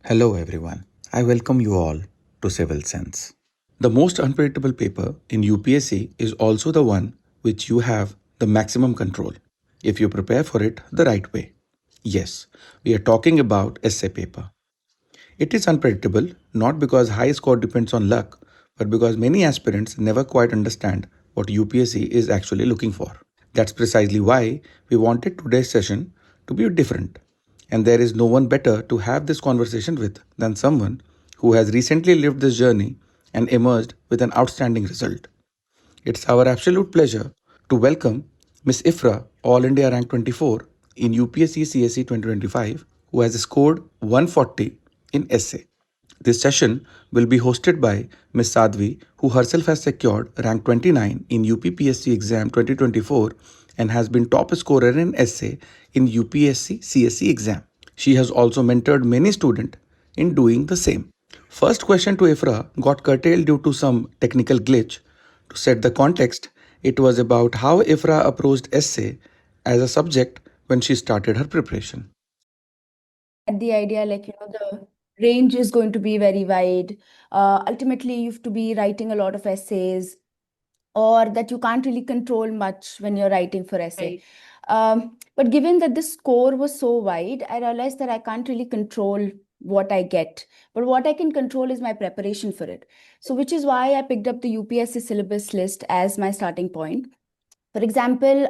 Hello everyone. I welcome you all to Civil Sense. The most unpredictable paper in UPSC is also the one which you have the maximum control if you prepare for it the right way. Yes, we are talking about essay paper. It is unpredictable not because high score depends on luck, but because many aspirants never quite understand what UPSC is actually looking for. That's precisely why we wanted today's session to be different. And there is no one better to have this conversation with than someone who has recently lived this journey and emerged with an outstanding result. It's our absolute pleasure to welcome Miss Ifra, All India Rank 24 in UPSC CSE 2025, who has scored 140 in essay. This session will be hosted by Ms. Sadhvi, who herself has secured rank 29 in UPPSC exam 2024 and has been top scorer in essay in UPSC CSE exam. She has also mentored many students in doing the same. First question to Ifra got curtailed due to some technical glitch. To set the context, it was about how Ifra approached essay as a subject when she started her preparation. The idea the range is going to be very wide. Ultimately, you have to be writing a lot of essays, or that you can't really control much when you're writing for essay. But given that the score was so wide, I realized that I can't really control what I get. But what I can control is my preparation for it. So, which is why I picked up the UPSC syllabus list as my starting point. For example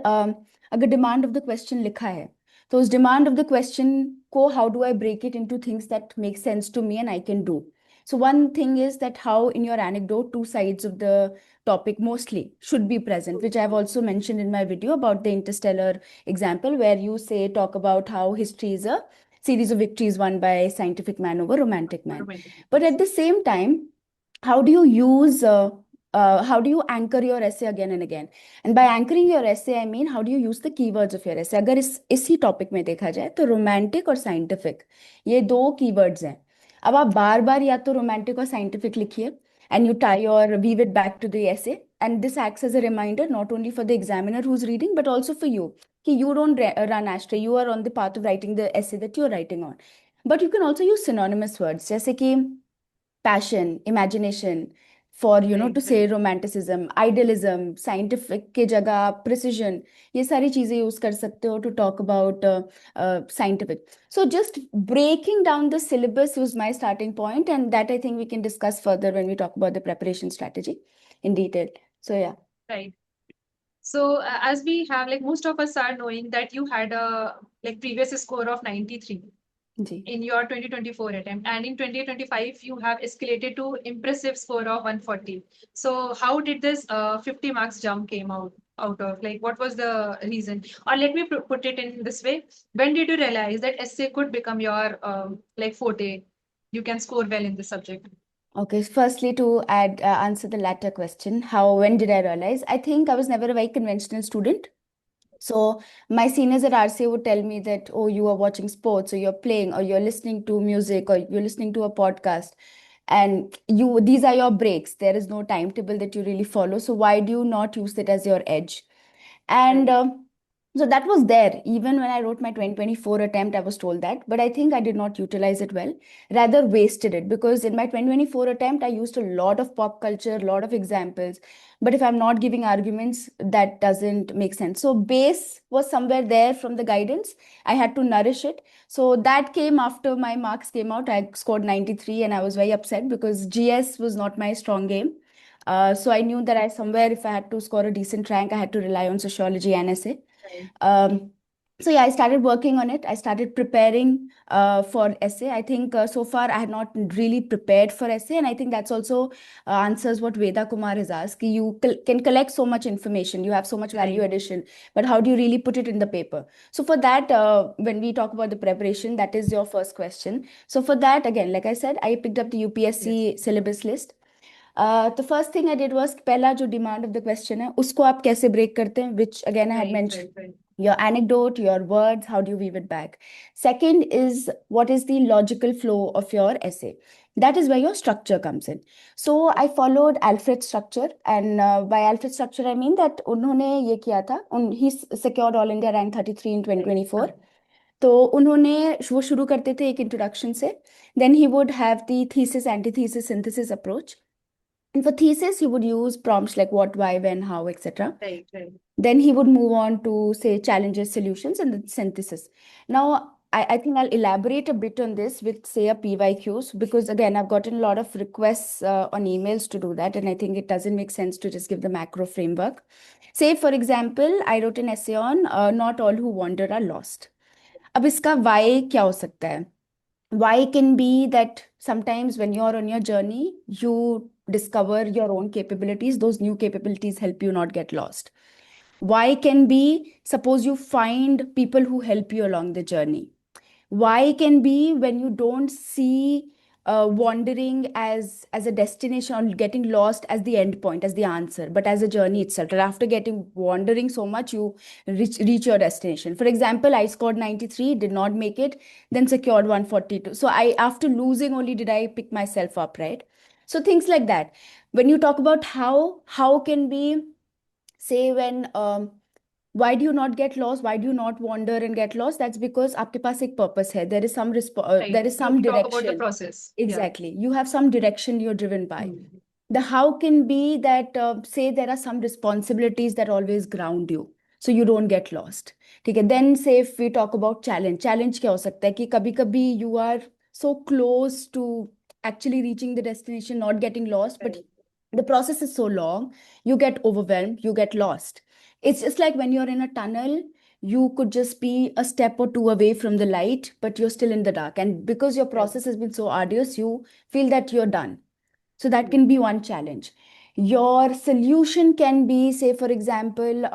अगर demand of the question लिखा है तो उस demand of the question को how do I break it into things that make sense to me and I can do. So one thing is that how in your anecdote two sides of the topic mostly should be present, which I've also mentioned in my video about the Interstellar example, where you say talk about how history is a series of victories won by scientific man over romantic man. But at the same time, how do you anchor your essay again and again? And by anchoring your essay, I mean, how do you use the keywords of your essay? अगर इसी topic में देखा जाए तो romantic और scientific ये दो keywords हैं. अब आप बार बार या तो रोमांटिक और साइंटिफिक लिखिए and you tie or weave it back to the essay, and this acts as a reminder not only for the examiner who's reading but also for you कि you don't run astray, you are on the path of writing the essay that you're writing on. But you can also use synonymous words जैसे कि passion, imagination, for to say romanticism, idealism, scientific के जगह आप precision, ये सारी चीजें use कर सकते हो to talk about scientific. So just breaking down the syllabus was my starting point, and that I think we can discuss further when we talk about the preparation strategy in detail. So yeah. Right. So as we have, like, most of us are knowing that you had a previous score of 93 in your 2024 attempt, and in 2025 you have escalated to impressive score of 140. So how did this 50 marks jump came out of, like, what was the reason? Or let me put it in this way: when did you realize that essay could become your forte? You can score well in this subject. Okay, firstly, to answer the latter question, when did I realize? I think I was never a very conventional student. So my seniors at RCA would tell me that, oh, you are watching sports, or you're playing, or you're listening to music, or you're listening to a podcast, and these are your breaks. There is no timetable that you really follow. So why do you not use it as your edge? And so that was there. Even when I wrote my 2024 attempt, I was told that, but I think I did not utilize it well, rather wasted it, because in my 2024 attempt, I used a lot of pop culture, a lot of examples. But if I'm not giving arguments, that doesn't make sense. So base was somewhere there from the guidance. I had to nourish it. So that came after my marks came out. I scored 93 and I was very upset because GS was not my strong game. So I knew that if I had to score a decent rank, I had to rely on sociology and essay. So yeah, I started working on it. I started preparing for essay. I think so far I had not really prepared for essay, and I think that's also answers what Veda Kumar has asked. You can collect so much information, you have so much value addition, but how do you really put it in the paper? So for that, when we talk about the preparation, that is your first question. So for that, again, like I said, I picked up the UPSC syllabus list. The first thing I did was पहला जो demand of the question है उसको आप कैसे break करते हैं, which again I had mentioned. Your anecdote, your words, how do you weave it back? Second is what is the logical flow of your essay? That is where your structure comes in. So I followed Alfred's structure, and by Alfred's structure I mean that उन्होंने ये किया था. He secured All India Rank 33 in 2024. तो उन्होंने वो शुरू करते थे एक इंट्रोडक्शन से. Then he would have the thesis antithesis synthesis approach. And for thesis, he would use prompts like what, why, when, how, etc. Right. Then he would move on to say challenges, solutions, and the synthesis. Now, I think I'll elaborate a bit on this with say a PYQs, because again, I've gotten a lot of requests on emails to do that, and I think it doesn't make sense to just give the macro framework. Say, for example, I wrote an essay on not all who wander are lost. अब इसका why क्या हो सकता है? Why can be that sometimes when you're on your journey, you discover your own capabilities. Those new capabilities help you not get lost. Why can be, suppose you find people who help you along the journey. Why can be when you don't see wandering as a destination or getting lost as the end point, as the answer, but as a journey itself. And after getting wandering so much, you reach your destination. For example, I scored 93, did not make it, then secured 142. So I, after losing only did I pick myself up, right? So things like that. When you talk about how can be, say when why do you not get lost, why do you not wander and get lost? That's because आपके पास एक purpose है. There is some Right. there is some To talk about the direction. process. Exactly. You have some direction you're driven by. Hmm. The how can be that say there are some responsibilities that always ground you, so you don't get lost. ठीक है. Then say if we talk about challenge क्या हो सकता है कि कभी कभी you are so close to actually reaching the destination, not getting lost, but the process is so long, you get overwhelmed, you get lost. It's just like when you're in a tunnel, you could just be a step or two away from the light, but you're still in the dark. And because your process has been so arduous, you feel that you're done. So that can be one challenge. Your solution can be, say, for example,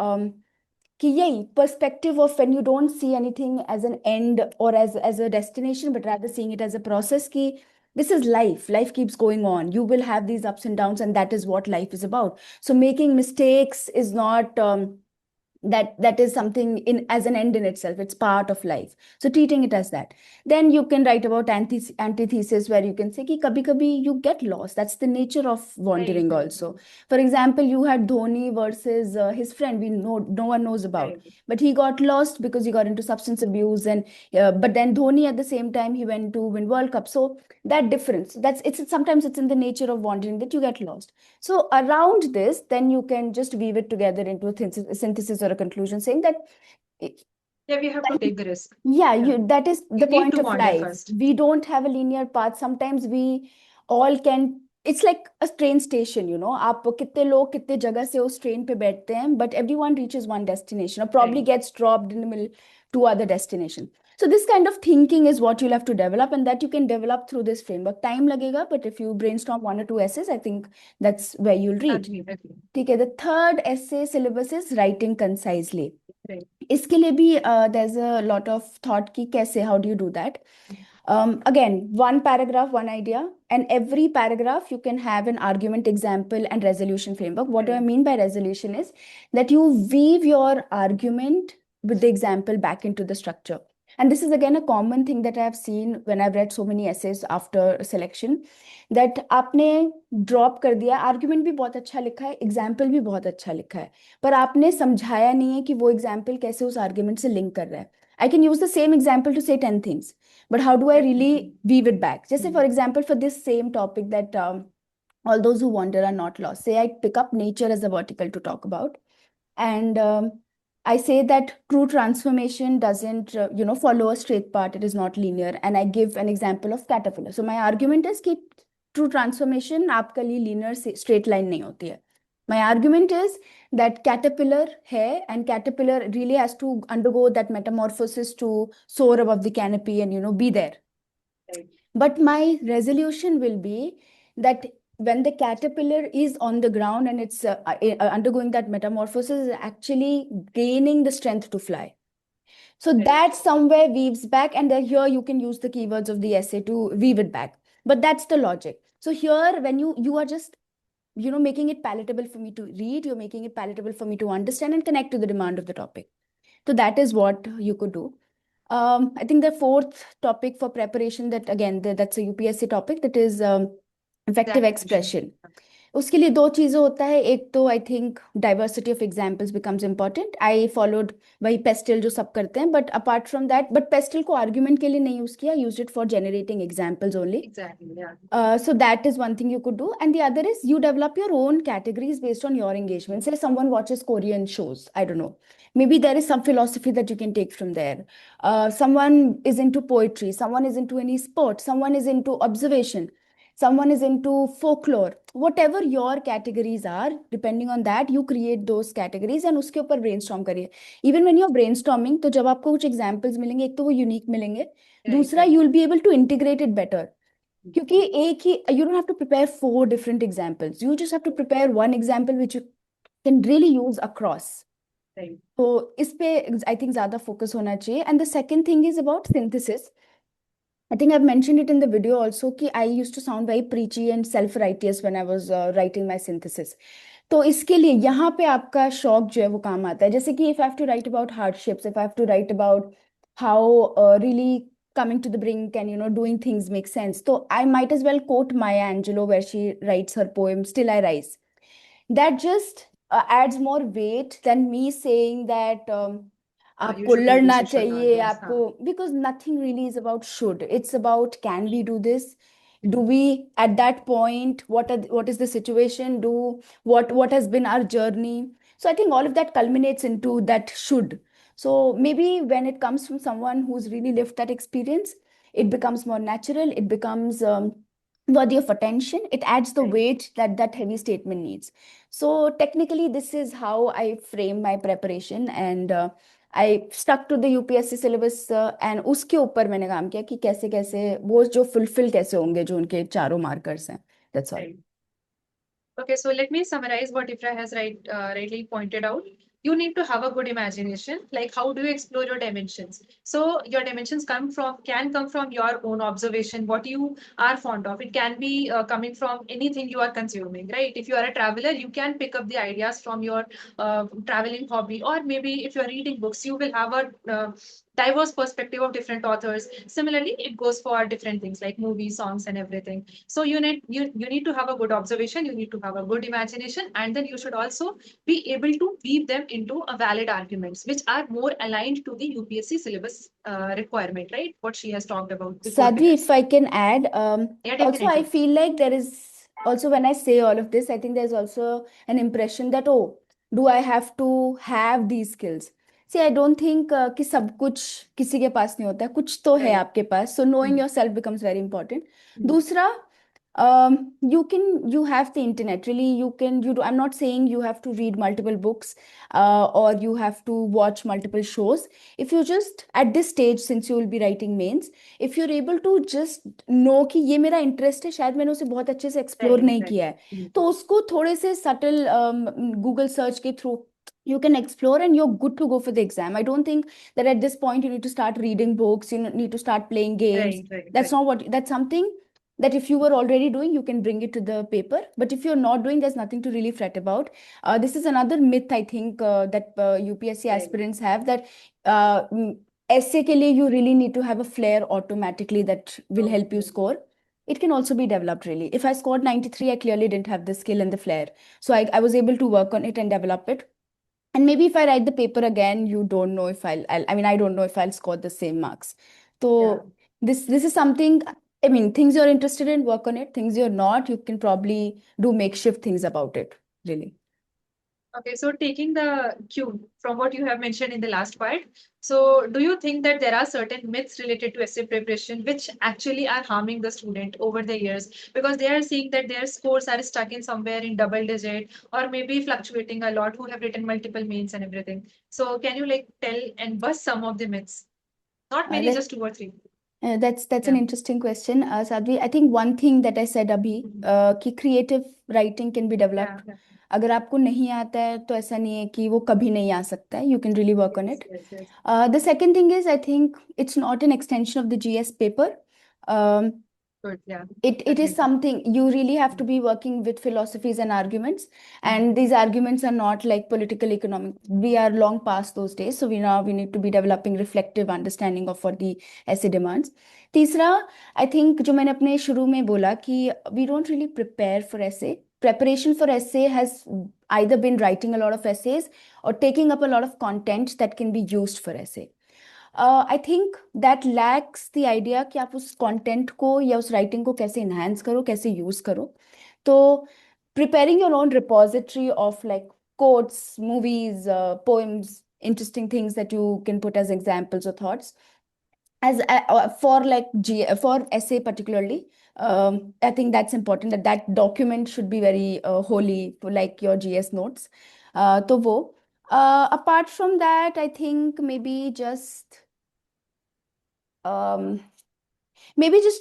कि यही perspective of when you don't see anything as an end or as a destination, but rather seeing it as a process. कि this is life. Life keeps going on. You will have these ups and downs, and that is what life is about. So making mistakes is not that is something in as an end in itself. It's part of life, so treating it as that. Then you can write about antithesis, where you can say ki kabhi kabhi you get lost. That's the nature of wandering. Right. Also, for example, you had Dhoni versus his friend, we know no one knows about, Right. but he got lost because he got into substance abuse. And but then Dhoni at the same time he went to win World Cup. So that difference, that's it's sometimes it's in the nature of wandering that you get lost. So around this, then you can just weave it together into a synthesis or a conclusion, saying that Yeah, we have to take the risk. yeah, that is the need point to of wander life. first. We don't have a linear path. Sometimes we all can. It's like a train station, you know. आप कितने लोग कितने जगह से उस train पे बैठते हैं, but everyone reaches one destination or probably Right. gets dropped in the middle to other destination. So this kind of thinking is what you'll have to develop, and that you can develop through this framework. Time लगेगा, but if you brainstorm 1 or 2 essays, I think that's where you'll reach. Agree. ठीक है. The third essay syllabus is writing concisely. Right. इसके लिए भी there's a lot of thought कि कैसे, how do you do that? Again, one paragraph, one idea, and every paragraph you can have an argument, example, and resolution framework. What do I mean by resolution is that you weave your argument with the example back into the structure. And this is again a common thing that I have seen when I've read so many essays after selection, that आपने drop कर दिया, argument भी बहुत अच्छा लिखा है, example भी बहुत अच्छा लिखा है, पर आपने समझाया नहीं है कि वो एग्जाम्पल कैसे उस आर्ग्यूमेंट से लिंक कर रहा है. I can use the same example to say 10 things, but how do I really weave it back? Just say, for example, for this same topic that all those who wander are not lost. Say I pick up nature as a vertical to talk about, and I say that true transformation doesn't, follow a straight path. It is not linear, and I give an example of caterpillar. So my argument is that true transformation आपके लिए linear straight line नहीं होती है. My argument is that caterpillar है, and caterpillar really has to undergo that metamorphosis to soar above the canopy and be there. Right. But my resolution will be that when the caterpillar is on the ground and it's undergoing that metamorphosis, is actually gaining the strength to fly. So Right. that somewhere weaves back, and then here you can use the keywords of the essay to weave it back. But that's the logic. So here, when you are just making it palatable for me to read, you're making it palatable for me to understand and connect to the demand of the topic. So that is what you could do. I think the fourth topic for preparation, that again, that's a UPSC topic, that is effective expression. उसके लिए दो चीज़ें होता है, एक तो I think diversity of examples becomes important. I followed वही pastel जो सब करते हैं, but apart from that, but pastel को आर्ग्यूमेंट के लिए नहीं यूज़ किया, use it for generating examples only. Exactly, yeah. So that is one thing you could do, and the other is you develop your own categories based on your engagement. Say someone watches Korean shows, I don't know, maybe there is some philosophy that you can take from there. Someone is into poetry, someone is into any sport, someone is into observation, someone is into folklore. Whatever your categories are, depending on that, you create those categories and उसके ऊपर brainstorm करिए. Even when you're brainstorming, तो जब आपको कुछ examples मिलेंगे, एक तो वो unique मिलेंगे, दूसरा you will be able to integrate it better. क्योंकि एक ही, you don't have to prepare 4 different examples. You just have to prepare one example which you can really use across. Right. तो इस पे I think ज़्यादा focus होना चाहिए. And the second thing is about synthesis. I think I've mentioned it in the video also कि I used to sound very preachy and self-righteous when I was writing my synthesis. तो इसके लिए यहाँ पे आपका शौक जो है वो काम आता है. जैसे कि if I have to write about hardships, if I have to write about how really coming to the brink and doing things make sense, so I might as well quote Maya Angelou where she writes her poem Still I Rise. That just adds more weight than me saying that आपको should do this, लड़ना you should not चाहिए do this, आपको, because nothing really is about should. It's about can we do this? Do we at that point, what is the situation? What has been our journey? So I think all of that culminates into that should. So maybe when it comes from someone who's really lived that experience, it becomes more natural, it becomes worthy of attention, it adds the Right. weight that that heavy statement needs. So technically this is how I frame my preparation, and I stuck to the UPSC syllabus, and उसके ऊपर मैंने काम किया कि कैसे कैसे वो जो fulfill कैसे होंगे जो उनके चारों markers हैं. That's all. Right. Okay, so let me summarize what Ifra has rightly pointed out. You need to have a good imagination. Like, how do you explore your dimensions? So your dimensions can come from your own observation, what you are fond of. It can be coming from anything you are consuming, right? If you are a traveler, you can pick up the ideas from your traveling hobby, or maybe if you are reading books, you will have a diverse perspective of different authors. Similarly, it goes for different things like movies, songs, and everything. So you need to have a good observation, you need to have a good imagination, and then you should also be able to weave them into a valid arguments which are more aligned to the UPSC syllabus requirement, right? What she has talked about before. Sadhvi, if I can add, Yeah, also I definitely. feel like there is also, when I say all of this, I think there's also an impression that, oh, do I have to have these skills? See, I don't think कि सब कुछ किसी के पास नहीं होता है, कुछ तो है Right. आपके पास. So knowing yourself becomes very important. दूसरा, you have the internet. Really, I'm not saying you have to read multiple books or you have to watch multiple shows. If you just, at this stage, since you will be writing mains, if you're able to just know कि ये मेरा interest है, शायद मैंने उसे बहुत अच्छे से explore नहीं किया है, तो उसको थोड़े से subtle Google search के through you can explore and you're good to go for the exam. I don't think that at this point you need to start reading books, you need to start playing games. That's something that if you were already doing, you can bring it to the paper. But if you're not doing, there's nothing to really fret about. This is another myth, I think, that UPSC aspirants have, that essay के लिए you really need to have a flair automatically that will help you score. It can also be developed, really. If I scored 93, I clearly didn't have the skill and the flair. So I was able to work on it and develop it. And maybe if I write the paper again, you don't know if I don't know if I'll score the same marks. So this is something, I mean, things you're interested in, work on it. Things you're not, you can probably do makeshift things about it, really. Okay, so taking the cue from what you have mentioned in the last part, so do you think that there are certain myths related to essay preparation which actually are harming the student over the years because they are seeing that their scores are stuck in somewhere in double digit or maybe fluctuating a lot, who have written multiple mains and everything? So can you like tell and bust some of the myths? Not many, just 2 or 3. That's an interesting question, Sadhvi. I think one thing that I said अभी कि creative writing can be developed. अगर आपको नहीं आता है तो ऐसा नहीं है कि वो कभी नहीं आ सकता है. You can really work on it. The second thing is, I think it's not an extension of the GS paper. Good, yeah. It is something you really have to be working with philosophies and arguments, and these arguments are not like political economic. We are long past those days, so we need to be developing reflective understanding of what the essay demands. तीसरा, I think जो मैंने अपने शुरू में बोला कि we don't really prepare for essay. preparation for essay has either been writing a lot of essays or taking up a lot of content that can be used for essay. I think that lacks the idea कि आप उस content को या उस writing को कैसे enhance करो, कैसे use करो. तो preparing your own repository of like quotes, movies, poems, interesting things that you can put as examples or thoughts, as for like for essay particularly, I think that's important, that document should be very holy for like your GS notes. तो वो apart from that, I think maybe just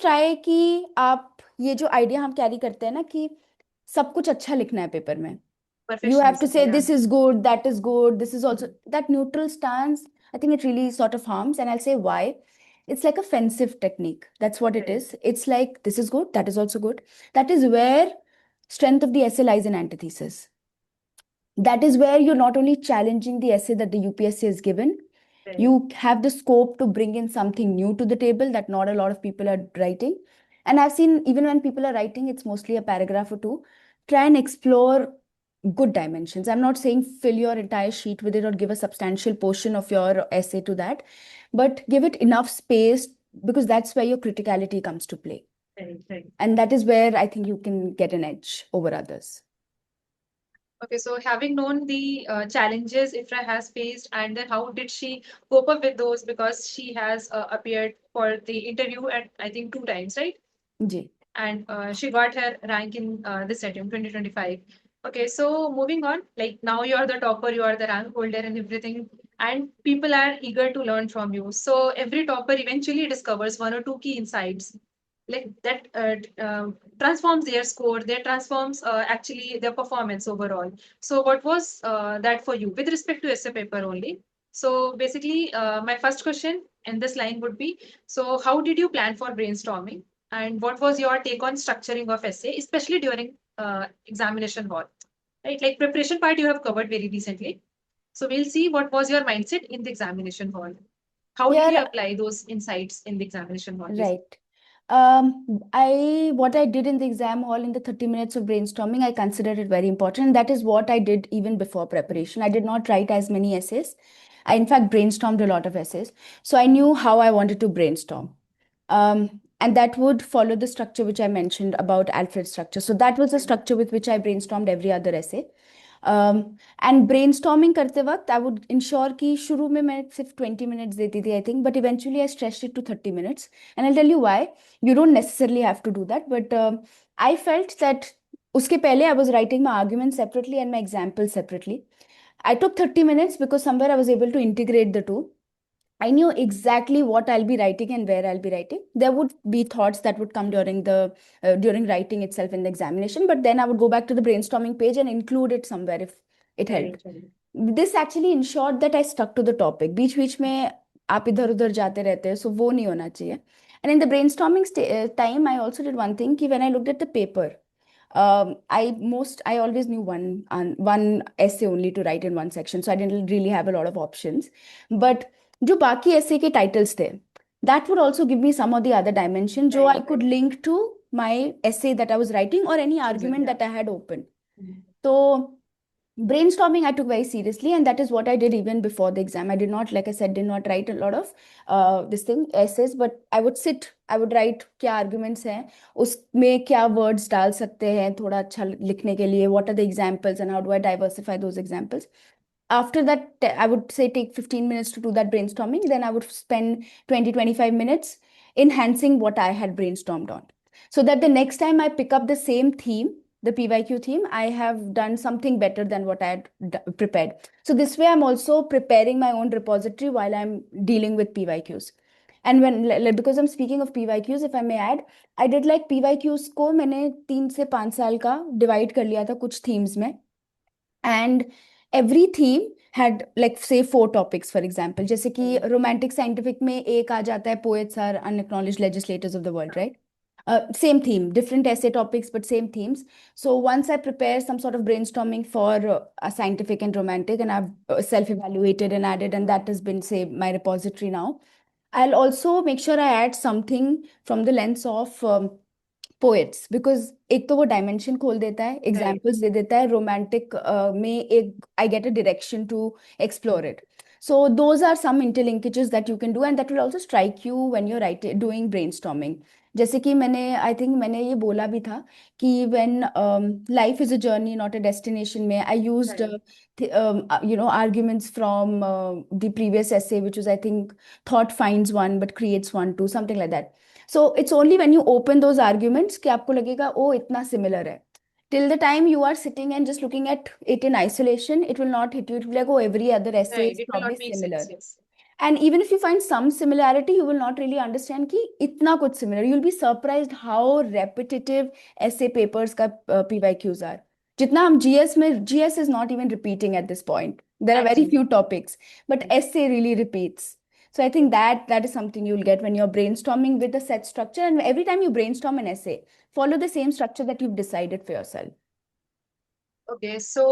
try कि आप ये जो idea हम carry करते हैं ना कि सब कुछ अच्छा लिखना है पेपर में. You have to say this is good, that is good, this is also that neutral stance. I think it really sort of harms, and I'll say why. It's like a offensive technique. That's what it is. It's like this is good, that is also good. That is where strength of the essay lies in antithesis. That is where you're not only challenging the essay that the UPSC has given, you have the scope to bring in something new to the table that not a lot of people are writing. And I've seen even when people are writing, it's mostly a paragraph or two. Try and explore good dimensions. I'm not saying fill your entire sheet with it or give a substantial portion of your essay to that, but give it enough space, because that's where your criticality comes to play. Right. And that is where I think you can get an edge over others. Okay, so having known the challenges Ifra has faced, and then how did she cope up with those, because she has appeared for the interview at I think 2 times, right? Ji. And she got her rank in this setting 2025. Okay, so moving on, like now you are the topper, you are the rank holder and everything, and people are eager to learn from you. So every topper eventually discovers one or two key insights like that transforms their score, that transforms actually their performance overall. So what was that for you with respect to essay paper only? So basically, my first question in this line would be, so how did you plan for brainstorming? And what was your take on structuring of essay, especially during examination hall? Right, like preparation part you have covered very recently. So we'll see what was your mindset in the examination hall. How did you apply those insights in the examination hall? Right. What I did in the exam hall in the 30 minutes of brainstorming, I considered it very important. And that is what I did even before preparation. I did not write as many essays. I, in fact, brainstormed a lot of essays. So I knew how I wanted to brainstorm. And that would follow the structure which I mentioned about Alfred's structure. So that was the structure with which I brainstormed every other essay. And brainstorming करते वक्त I would ensure कि शुरू में मैं सिर्फ 20 minutes देती थी I think, but eventually I stretched it to 30 minutes. And I tell you why. You don't necessarily have to do that, but I felt that उसके पहले I was writing my argument separately and my example separately. I took 30 minutes because somewhere I was able to integrate the two. I knew exactly what I'll be writing and where I'll be writing. There would be thoughts that would come during writing itself in the examination, but then I would go back to the brainstorming page and include it somewhere if it helped. This actually ensured that I stuck to the topic. बीच में आप इधर उधर जाते रहते हैं, so वो नहीं होना चाहिए. And in the brainstorming time, I also did one thing कि when I looked at the paper, I always knew one essay only to write in one section, so I didn't really have a lot of options. But जो बाकी essay के titles थे, that would also give me some of the other dimension जो I could link to my essay that I was writing or any argument that I had opened. So brainstorming I took very seriously, and that is what I did even before the exam. I did not, like I said, did not write a lot of essays, but I would write क्या arguments हैं, उसमें क्या words डाल सकते हैं थोड़ा अच्छा लिखने के लिए, what are the examples and how do I diversify those examples. After that, I would say take 15 minutes to do that brainstorming. Then I would spend 20-25 minutes enhancing what I had brainstormed on, so that the next time I pick up the same theme, the PYQ theme, I have done something better than what I had prepared. So this way I'm also preparing my own repository while I'm dealing with PYQs. And because I'm speaking of PYQs, if I may add, I did like PYQs को मैंने 3 से 5 साल का divide कर लिया था कुछ themes में. And every theme had like say 4 topics, for example. जैसे कि romantic scientific में एक आ जाता है poets are unacknowledged legislators of the world, right? Same theme, different essay topics, but same themes. So once I prepare some sort of brainstorming for a scientific and romantic, and I've self-evaluated and added, and that has been, say, my repository now, I'll also make sure I add something from the lens of poets, because एक तो वो dimension खोल देता है, examples दे देता है, romantic में एक I get a direction to explore it. So those are some interlinkages that you can do, and that will also strike you when you're doing brainstorming. जैसे कि मैंने आई थिंक मैंने ये बोला भी था कि when life is a journey not a destination में I used arguments from the previous essay, which was I think thought finds one but creates one too, something like that. So it's only when you open those arguments कि आपको लगेगा ओ इतना similar है. Till the time you are sitting and just looking at it in isolation, it will not hit you. It will be like, oh, every other essay is Right, it will probably not make similar. sense. Yes. And even if you find some similarity, you will not really understand कि इतना कुछ similar. You'll be surprised how repetitive essay papers का PYQs are. जितना हम GS में, GS is not even repeating at this point. There are very Actually. few topics, but essay really repeats. So I think that is something you'll get when you're brainstorming with a set structure. And every time you brainstorm an essay, follow the same structure that you've decided for yourself. Okay, so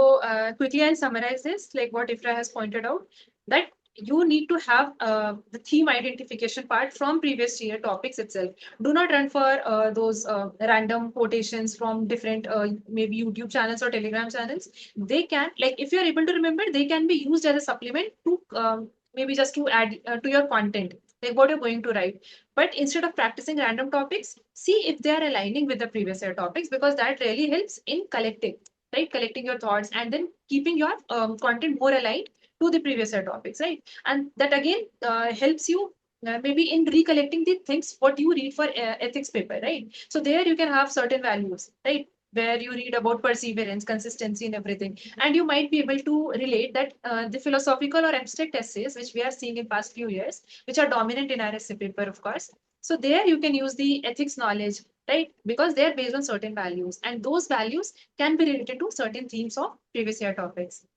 quickly I'll summarize this, like what Ifra has pointed out, that you need to have the theme identification part from previous year topics itself. Do not run for those random quotations from different maybe YouTube channels or Telegram channels. They can, like if you're able to remember, they can be used as a supplement to maybe just to add to your content, like what you're going to write. But instead of practicing random topics, see if they are aligning with the previous year topics, because that really helps in collecting, right? Collecting your thoughts and then keeping your content more aligned to the previous year topics, right? And that again helps you maybe in recollecting the things what you read for ethics paper, right? So there you can have certain values, right? Where you read about perseverance, consistency, and everything, and you might be able to relate that the philosophical or abstract essays which we are seeing in past few years, which are dominant in our essay paper, of course. So there you can use the ethics knowledge, right? Because they are based on certain values, and those values can be related to certain themes of previous year topics.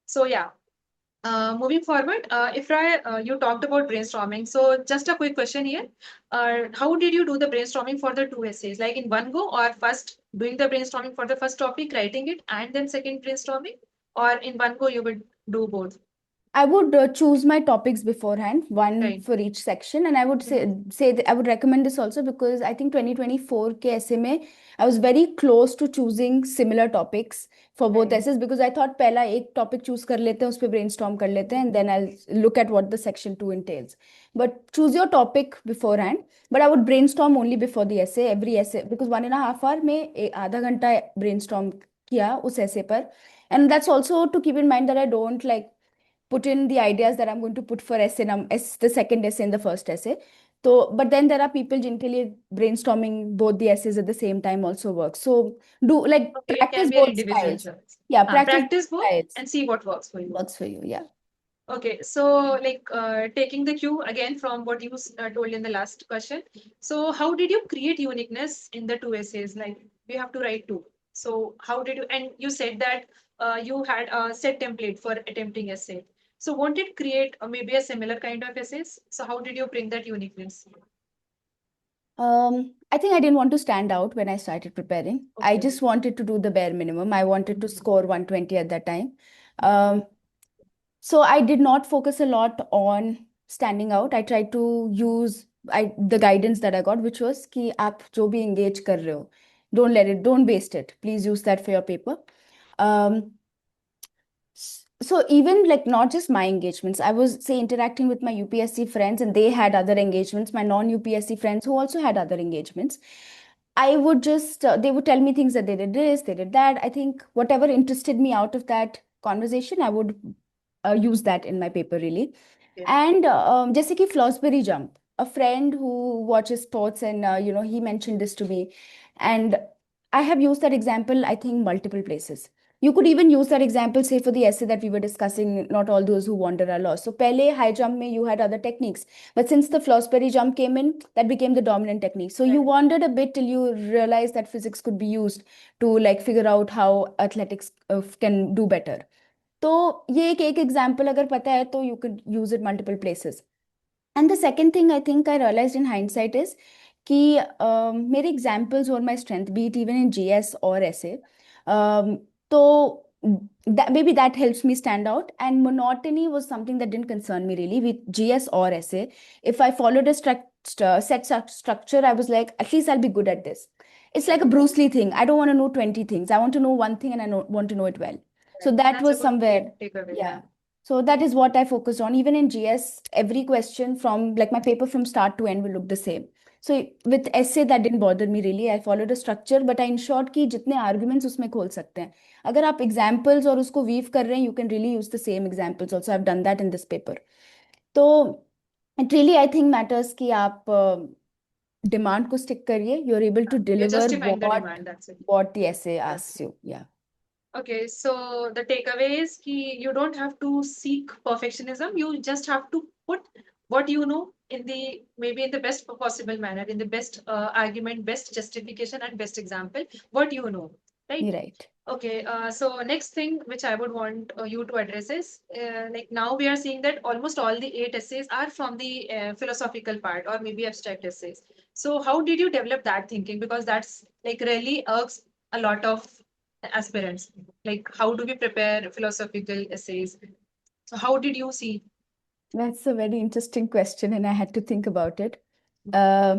So yeah, moving forward, Ifra, you talked about brainstorming. So just a quick question here. How did you do the brainstorming for the two essays? Like in one go, or first doing the brainstorming for the first topic, writing it, and then second brainstorming? Or in one go, you would do both? I would choose my topics beforehand, one Right. for each section, and I would say that I would recommend this also because I think 2024 के essay में I was very close to choosing similar topics for both Right. essays because I thought पहला एक topic choose कर लेते हैं, उस पे brainstorm कर लेते हैं, and then I'll look at what the section 2 entails. But choose your topic beforehand. But I would brainstorm only before the essay, every essay, because 1.5 hour में आधा घंटा brainstorm किया उस essay पर, and that's also to keep in mind that I don't like put in the ideas that I'm going to put for essay the second essay and the first essay. So, but then there are people generally brainstorming both the essays at the same time also works. So do like Okay, it can practice be an both individual styles. choice. Yeah, practice Practice both both styles. and see what works for you. Works for you, yeah. Okay, so like taking the cue again from what you told in the last question. So how did you create uniqueness in the two essays? Like we have to write two. So how did you, and you said that you had a set template for attempting essay. So won't it create maybe a similar kind of essays? So how did you bring that uniqueness? I think I didn't want to stand out when I started preparing. I Okay. just wanted to do the bare minimum. I wanted to score 120 at that time. So I did not focus a lot on standing out. I tried to use the guidance that I got, which was कि आप जो भी engage कर रहे हो, don't waste it. Please use that for your paper. So even like not just my engagements, I was say interacting with my UPSC friends and they had other engagements, my non-UPSC friends who also had other engagements. I would just, they would tell me things that they did this, they did that. I think whatever interested me out of that conversation, I would use that in my paper really. Yeah. And जैसे कि Flosbury jump, a friend who watches sports and he mentioned this to me, and I have used that example I think multiple places. You could even use that example, say, for the essay that we were discussing, not all those who wander are lost. So, pehle high jump mein you had other techniques. But since the Flosbury jump came in, that became the dominant technique. So, you Right. wandered a bit till you realized that physics could be used to like figure out how athletics can do better. तो ये एक example अगर पता है तो you could use it multiple places. And the second thing I think I realized in hindsight is कि मेरे examples or my strength, be it even in GS or essay, तो maybe that helps me stand out. And monotony was something that didn't concern me really with GS or essay. If I followed a set structure, I was like, at least I'll be good at this. it's like a Bruce Lee thing. I don't want to know 20 things. I want to know one thing and I want to know it well. So that That's a was good somewhere, takeaway. yeah. So that is what I focused on. Even in GS, every question from like my paper from start to end will look the same. So with essay, that didn't bother me really. I followed a structure, but I ensured कि जितने arguments उसमें खोल सकते हैं. अगर आप examples और उसको weave कर रहे हैं, you can really use the same examples. Also, I've done that in this paper. तो it really I think matters कि आप demand को stick करिए. You're able to You're deliver justifying the demand, that's it. what the essay asks you. Yeah. Okay, so the takeaway is ki you don't have to seek perfectionism. You just have to put what you know in the maybe in the best possible manner, in the best argument, best justification, and best example. What you know, right? You're right. Okay, so next thing which I would want you to address is like now we are seeing that almost all the 8 essays are from the philosophical part or maybe abstract essays. So how did you develop that thinking? Because that's like really irks a lot of aspirants. Like how do we prepare philosophical essays? So how did you see? That's a very interesting question, and I had to think about it. Uh,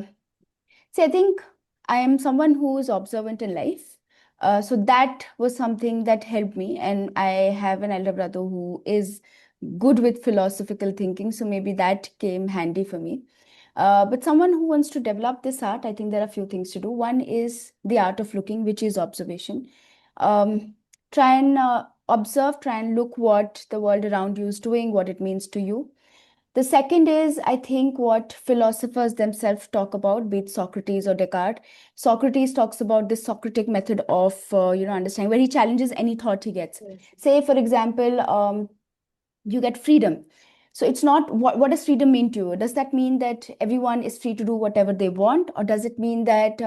See, I think I am someone who is observant in life. So that was something that helped me. And I have an elder brother who is good with philosophical thinking. So maybe that came handy for me. But someone who wants to develop this art, I think there are a few things to do. One is the art of looking, which is observation. Try and observe, try and look what the world around you is doing, what it means to you. The second is, I think, what philosophers themselves talk about, be it Socrates or Descartes. Socrates talks about this Socratic method of, understanding, where he challenges any thought he gets. Say, for example, you get freedom. So it's not what does freedom mean to you? Does that mean that everyone is free to do whatever they want, or does it mean that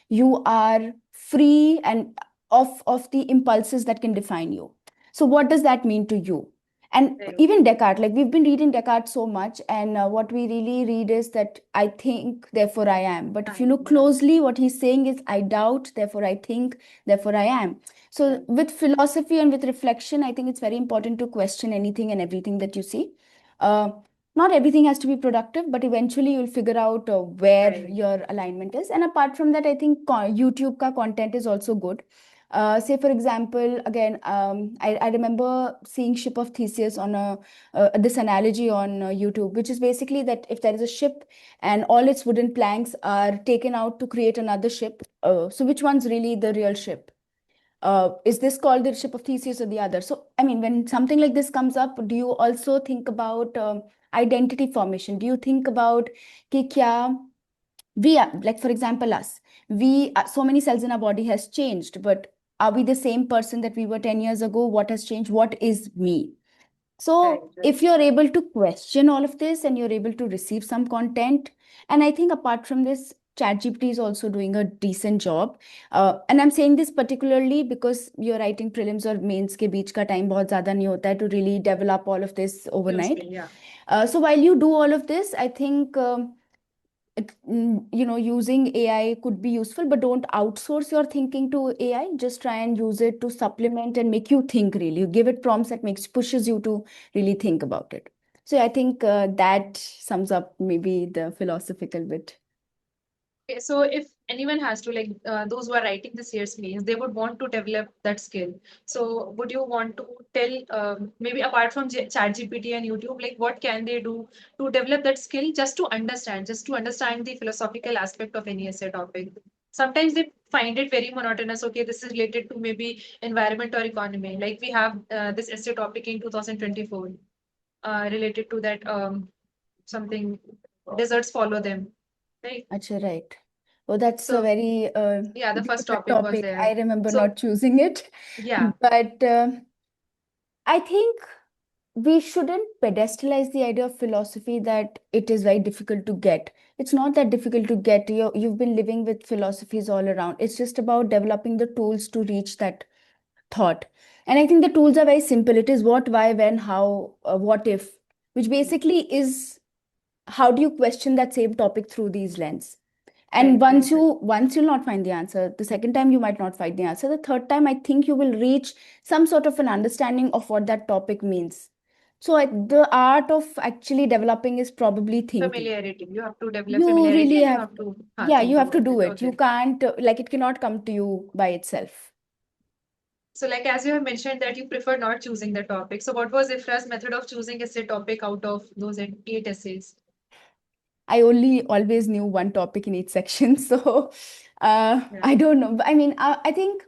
you are free and of the impulses that can define you? So what does that mean to you? And even Descartes, like we've been reading Descartes so much, and what we really read is that I think, therefore I am. But if you look closely, what he's saying is I doubt, therefore I think, therefore I am. So with philosophy and with reflection, I think it's very important to question anything and everything that you see. Uh, Not everything has to be productive, but eventually you'll figure out where your alignment is. And apart from that, I think YouTube ka content is also good. Say for example, again, I remember seeing ship of Theseus on this analogy on YouTube, which is basically that if there is a ship and all its wooden planks are taken out to create another ship, so which one's really the real ship? Is this called the ship of Theseus or the other? So, I mean, when something like this comes up, do you also think about identity formation? Do you think about कि क्या we are, like for example, us, we so many cells in our body has changed, but are we the same person that we were 10 years ago? What has changed? What is me? So if you're able to question all of this and you're able to receive some content, and I think apart from this, ChatGPT is also doing a decent job. And I'm saying this particularly because you're writing prelims or mains के बीच का time बहुत ज़्यादा नहीं होता है to really develop all of this overnight. So while you do all of this, I think using AI could be useful, but don't outsource your thinking to AI. Just try and use it to supplement and make you think really. You give it prompts that pushes you to really think about it. So I think that sums up maybe the philosophical bit. Okay, so if anyone has to, like those who are writing the CSE Mains, they would want to develop that skill. So would you want to tell, maybe apart from ChatGPT and YouTube, like what can they do to develop that skill just to understand the philosophical aspect of any essay topic? Sometimes they find it very monotonous. Okay, this is related to maybe environment or economy. Like we have this essay topic in 2024 related to that something, deserts follow them. Right. Achha, right. Oh, that's So, a very yeah, the first difficult topic was topic. I there. remember So, not choosing it. yeah, But I think we shouldn't pedestalize the idea of philosophy that it is very difficult to get. It's not that difficult to get. You've been living with philosophies all around. It's just about developing the tools to reach that thought. And I think the tools are very simple. It is what, why, when, how, what if, which basically is how do you question that same topic through these lens. And once you'll not find the answer, the second time you might not find the answer, the third time I think you will reach some sort of an understanding of what that topic means. So the art of actually developing is probably thinking. Familiarity. You have to develop You familiarity really and you have, have to yeah, think you have to about do it. it. You Okay. can't, like, it cannot come to you by itself. So like as you have mentioned that you prefer not choosing the topic. So what was Ifra's method of choosing essay topic out of those 8 essays? I only always knew one topic in each section. So Yeah. I don't know. I mean, I think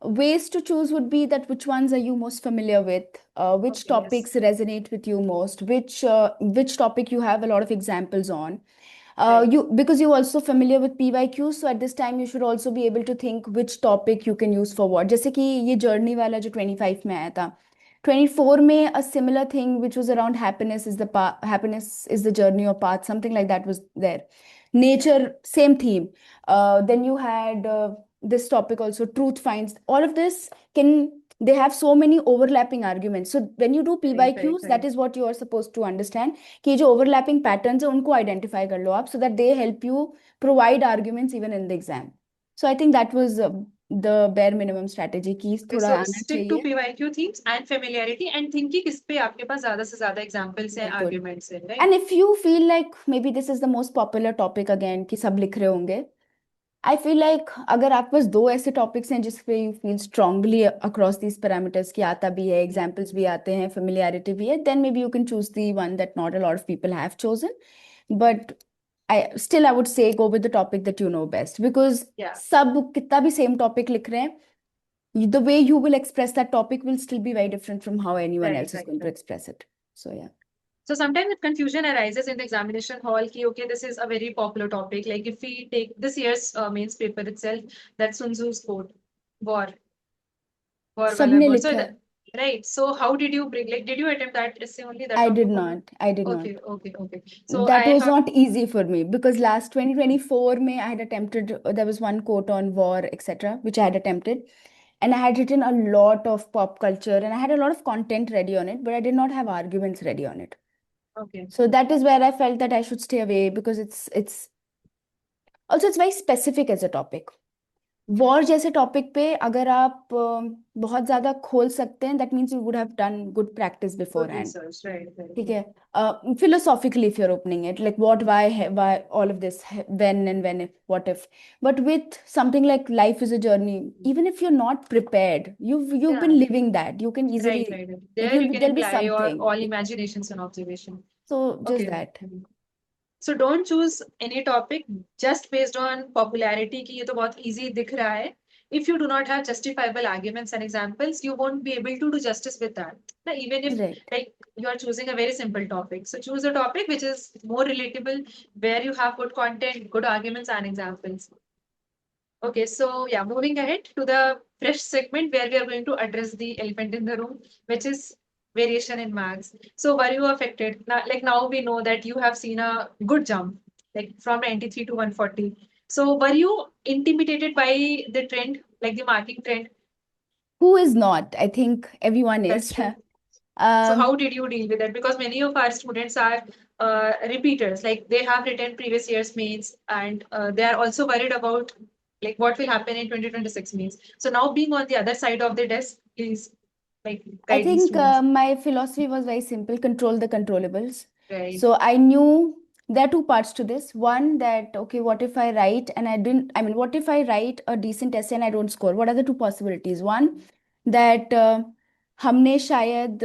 ways to choose would be that which ones are you most familiar with, which Okay, yes. topics resonate with you most, which topic you have a lot of examples on. Right. Because you're also familiar with PYQ, so at this time you should also be able to think which topic you can use for what. जैसे कि ये journey वाला जो 25 में आया था, 24 में a similar thing which was around happiness is the journey or path, something like that was there. Nature, same theme. Then you had this topic also, truth finds. All of this they have so many overlapping arguments. So when you do Right, PYQs, right, that right. is what you are supposed to understand. कि जो overlapping patterns है उनको identify कर लो आप, so that they help you provide arguments even in the exam. So I think that was the bare minimum strategy कि Okay, थोड़ा so आना stick to चाहिए. PYQ themes and familiarity and think कि किस पे आपके पास ज्यादा से ज्यादा examples हैं, बिल्कुल. arguments हैं, right? And if you feel like maybe this is the most popular topic again कि सब लिख रहे होंगे, I feel like अगर आपके पास दो ऐसे टॉपिक्स हैं जिस पे you feel strongly across these parameters कि आता भी है, examples भी आते हैं, familiarity भी है, then maybe you can choose the one that not a lot of people have chosen. But I would say go with the topic that you know best, because Yeah. सब कितना भी same topic लिख रहे हैं, the way you will express that topic will still be very different from how anyone Right, else is right, going to right. express it. So yeah. So sometimes confusion arises in the examination hall कि okay, this is a very popular topic. Like if we take this year's mains paper itself, that Sun Tzu's quote, war, war wala सबने war. So लिखा है. right. So how did you bring? Like, did you attempt that essay only that I did topic only? not. I did not. Okay, okay, okay. So That I was have not easy for me because last 2024 May I had attempted, there was one quote on war, etc., which I had attempted. And I had written a lot of pop culture and I had a lot of content ready on it, but I did not have arguments ready on it. okay. So that is where I felt that I should stay away because it's also it's very specific as a topic. War जैसे topic पे अगर आप बहुत ज्यादा खोल सकते हैं, that means you would have done good practice Good before hand. research, right, right. ठीक है. Philosophically if you're opening it, like what, why all of this, when and when, if, what if. But with something like life is a journey, even if you're not prepared, you've been Yeah. living that, you can easily, Right, right. like, There you can there'll be apply your something. all imaginations and observation. So just Okay. that. So don't choose any topic just based on popularity कि ये तो बहुत easy दिख रहा है. If you do not have justifiable arguments and examples, you won't be able to do justice with that. Now, even if Right. like you are choosing a very simple topic, so choose a topic which is more relatable, where you have good content, good arguments and examples. Okay, so yeah, moving ahead to the fresh segment where we are going to address the elephant in the room, which is variation in marks. So were you affected? Now we know that you have seen a good jump, like from 93 to 140. So were you intimidated by the trend, like the marking trend? Who is not? I think everyone That's is. true. So how did you deal with that? Because many of our students are repeaters, like they have written previous year's mains and they are also worried about like what will happen in 2026 mains. So now being on the other side of the desk is like I guiding think students. my philosophy was very simple: control the controllables. Right. So I knew there are two parts to this. One, that okay, what if I write and I didn't, I mean, what if I write a decent essay and I don't score? What are the two possibilities? One, that हमने शायद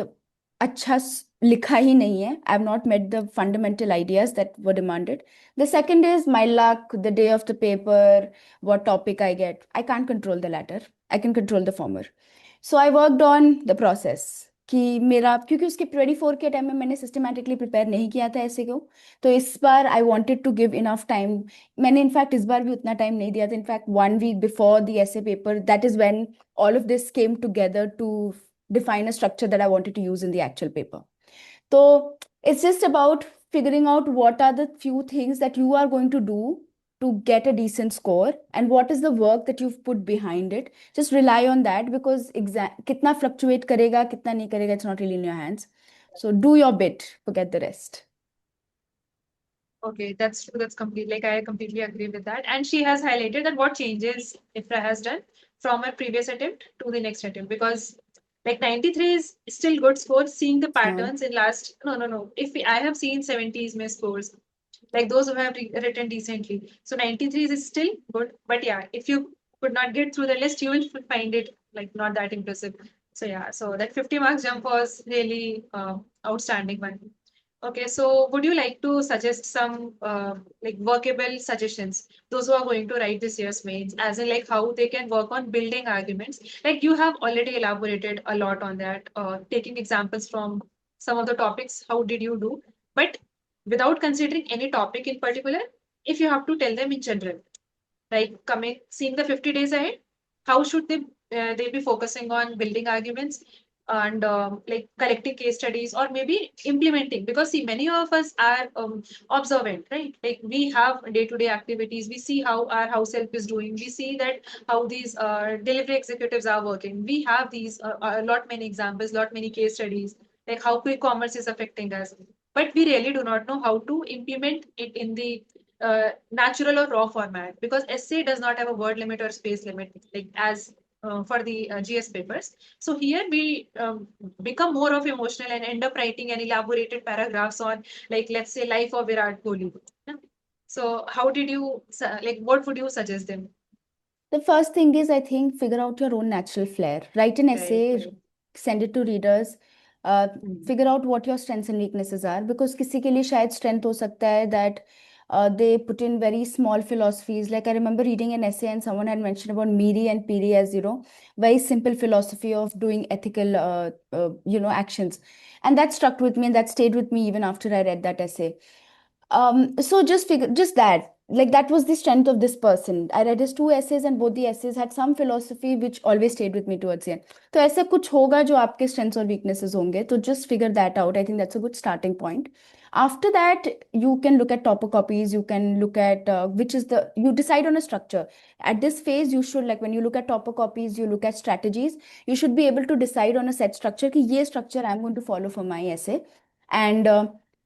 अच्छा लिखा ही नहीं है. I have not met the fundamental ideas that were demanded. The second is my luck, the day of the paper, what topic I get. I can't control the latter. I can control the former. So I worked on the process कि मेरा, क्योंकि उसके 24 के time में मैंने systematically prepare नहीं किया था ऐसे क्यों, तो इस बार I wanted to give enough time. मैंने इनफैक्ट इस बार भी उतना टाइम नहीं दिया था. In fact 1 week before the essay paper, that is when all of this came together to define a structure that I wanted to use in the actual paper. So it's just about figuring out what are the few things that you are going to do to get a decent score and what is the work that you've put behind it. Just rely on that because kitna fluctuate karega, kitna nahi karega, it's not really in your hands. So do your bit, forget the rest. Okay, that's true. That's complete. Like I completely agree with that. And she has highlighted that what changes Ifra has done from her previous attempt to the next attempt, because Like 93 is still good score, seeing the patterns in last, no. I have seen 70s my scores, like those who have written decently. So 93 is still good, but yeah, if you could not get through the list, you will find it like not that impressive. So yeah, so that 50 marks jump was really outstanding one. Okay, so would you like to suggest some like workable suggestions, those who are going to write this year's mains, as in like how they can work on building arguments? Like you have already elaborated a lot on that, taking examples from some of the topics, how did you do? But without considering any topic in particular, if you have to tell them in general, like seeing the 50 days ahead, how should they be focusing on building arguments and like collecting case studies or maybe implementing? Because see, many of us are observant, right? Like we have day-to-day activities, we see how our house help is doing, we see that how these delivery executives are working, we have these a lot many examples, lot many case studies, like how quick commerce is affecting us, but we really do not know how to implement it in the natural or raw format, because essay does not have a word limit or space limit like as for the GS papers. So here we become more of emotional and end up writing an elaborated paragraphs on, like, let's say, life of Virat Kohli. Yeah. So how did you like? What would you suggest them? The first thing is, I think, figure out your own natural flair. Write an essay, send it to readers. Figure out what your strengths and weaknesses are. Because किसी के लिए शायद strength हो सकता है that they put in very small philosophies. Like I remember reading an essay and someone had mentioned about Miri and Piri as, very simple philosophy of doing ethical, actions. And that stuck with me and that stayed with me even after I read that essay. So just that, like that was the strength of this person. I read his two essays and both the essays had some philosophy which always stayed with me towards the end. तो ऐसा कुछ होगा जो आपके strengths और weaknesses होंगे, तो just figure that out. I think that's a good starting point. After that, you can look at topic copies, you can look at you decide on a structure. At this phase, you should, like when you look at topic copies, you look at strategies, you should be able to decide on a set structure कि ये structure I'm going to follow for my essay. And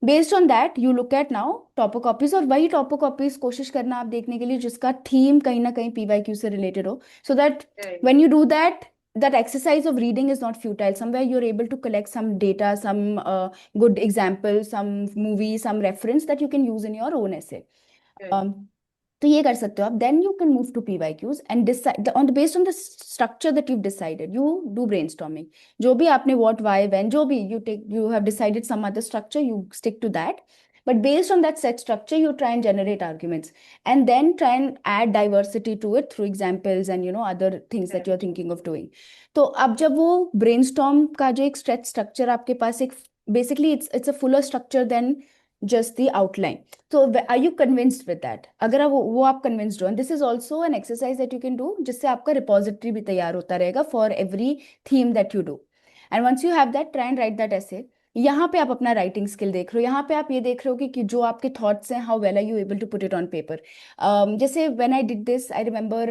based on that you look at now topper copies, और वही topper copies कोशिश करना आप देखने के लिए जिसका थीम कहीं ना कहीं PYQ से रिलेटेड हो, so that when you do that, that exercise of reading is not futile. Somewhere you're able to collect some data, some good examples, some movie, some reference that you can use in your own essay. तो ये कर सकते हो आप. Then you can move to PYQs and decide based on the structure that you've decided. You do brainstorming. जो भी आपने what, why, when, जो भी you have decided some other structure, you stick to that. But based on that set structure, you try and generate arguments and then try and add diversity to it through examples and other things that you're thinking of doing. तो अब जब वो brainstorm का जो एक stretch structure आपके पास एक, basically it's a fuller structure than just the outline. So are you convinced with that? अगर वो आप convinced हो, and this is also an exercise that you can do जिससे आपका repository भी तैयार होता रहेगा for every theme that you do. And once you have that, try and write that essay. यहाँ पे आप अपना राइटिंग स्किल देख रहे हो, यहाँ पे आप ये देख रहे हो कि जो आपके थॉट्स हैं, how well are you able to put it on paper. जैसे when I did this, I remember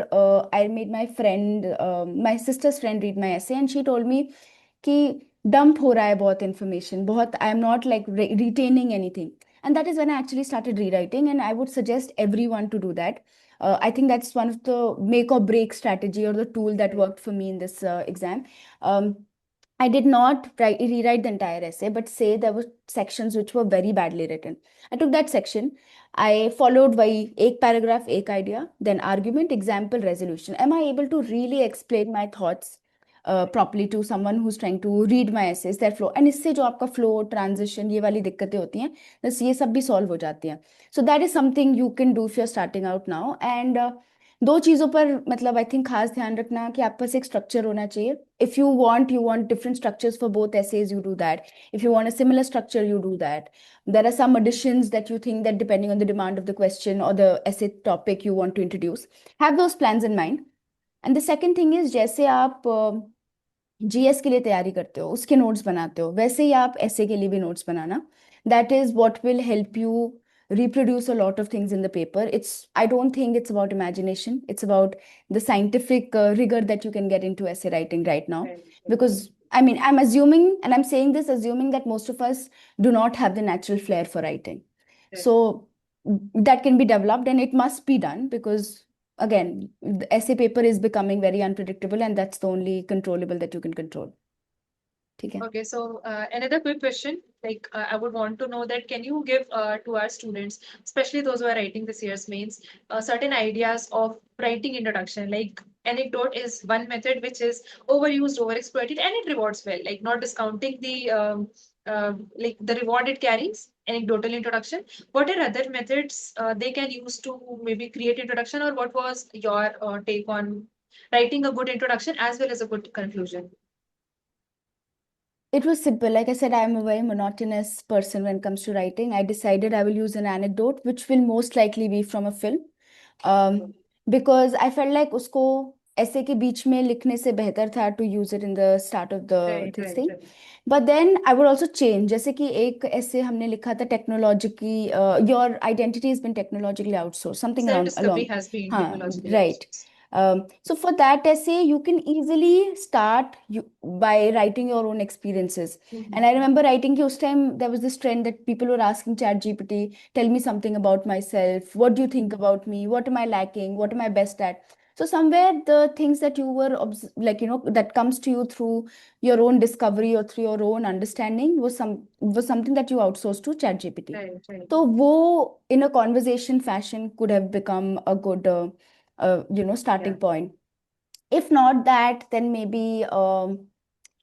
I made my friend, my sister's friend read my essay and she told me कि dump हो रहा है बहुत information, बहुत, I am not like retaining anything. And that is when I actually started rewriting, and I would suggest everyone to do that. I think that's one of the make or break strategy or the tool that worked for me in this exam. I did not rewrite the entire essay, but say there were sections which were very badly written. I took that section. I followed by एक paragraph, एक idea, then argument, example, resolution. Am I able to really explain my thoughts properly to someone who's trying to read my essays, their flow? And इससे जो आपका flow, transition, ये वाली दिक्कतें होती हैं, बस ये सब भी solve हो जाती हैं. So that is something you can do if you're starting out now. And दो चीज़ों पर मतलब आई थिंक खास ध्यान रखना कि आपके पास एक स्ट्रक्चर होना चाहिए. If you want different structures for both essays, you do that. If you want a similar structure, you do that. There are some additions that you think that depending on the demand of the question or the essay topic you want to introduce. Have those plans in mind. And the second thing is, जैसे आप GS के लिए तैयारी करते हो, उसके notes बनाते हो, वैसे ही आप essay के लिए भी notes banana. That is what will help you reproduce a lot of things in the paper. I don't think it's about imagination. It's about the scientific rigor that you can get into essay writing right now. Because I mean, I'm assuming, and I'm saying this assuming that most of us do not have the natural flair for writing. So that can be developed and it must be done because, again, the essay paper is becoming very unpredictable and that's the only controllable that you can control. ठीक है. Okay, so another quick question, like I would want to know that can you give to our students, especially those who are writing this year's mains, certain ideas of writing introduction? Like anecdote is one method which is overused, overexploited, and it rewards well. Like not discounting the like the reward it carries. Anecdotal introduction. What are other methods they can use to maybe create introduction, or what was your take on writing a good introduction as well as a good conclusion? It was simple. Like I said, I'm a very monotonous person when it comes to writing. I decided I will use an anecdote, which will most likely be from a film. Because I felt like उसको ऐसे के बीच में लिखने से बेहतर था to use it in the start of the this thing. But then I would also change. जैसे कि एक ऐसे हमने लिखा था technology your identity has been technologically outsourced, something along Self-discovery has been हाँ, technologically right. So for that essay, you can easily start by writing your own experiences. And I remember writing कि उस time there was this trend that people were asking ChatGPT, tell me something about myself. What do you think about me? What am I lacking? What am I best at? So somewhere the things that you were like that comes to you through your own discovery or through your own understanding was something that you outsourced to ChatGPT. Right. So वो in a conversation fashion could have become a good starting point. If not that, then maybe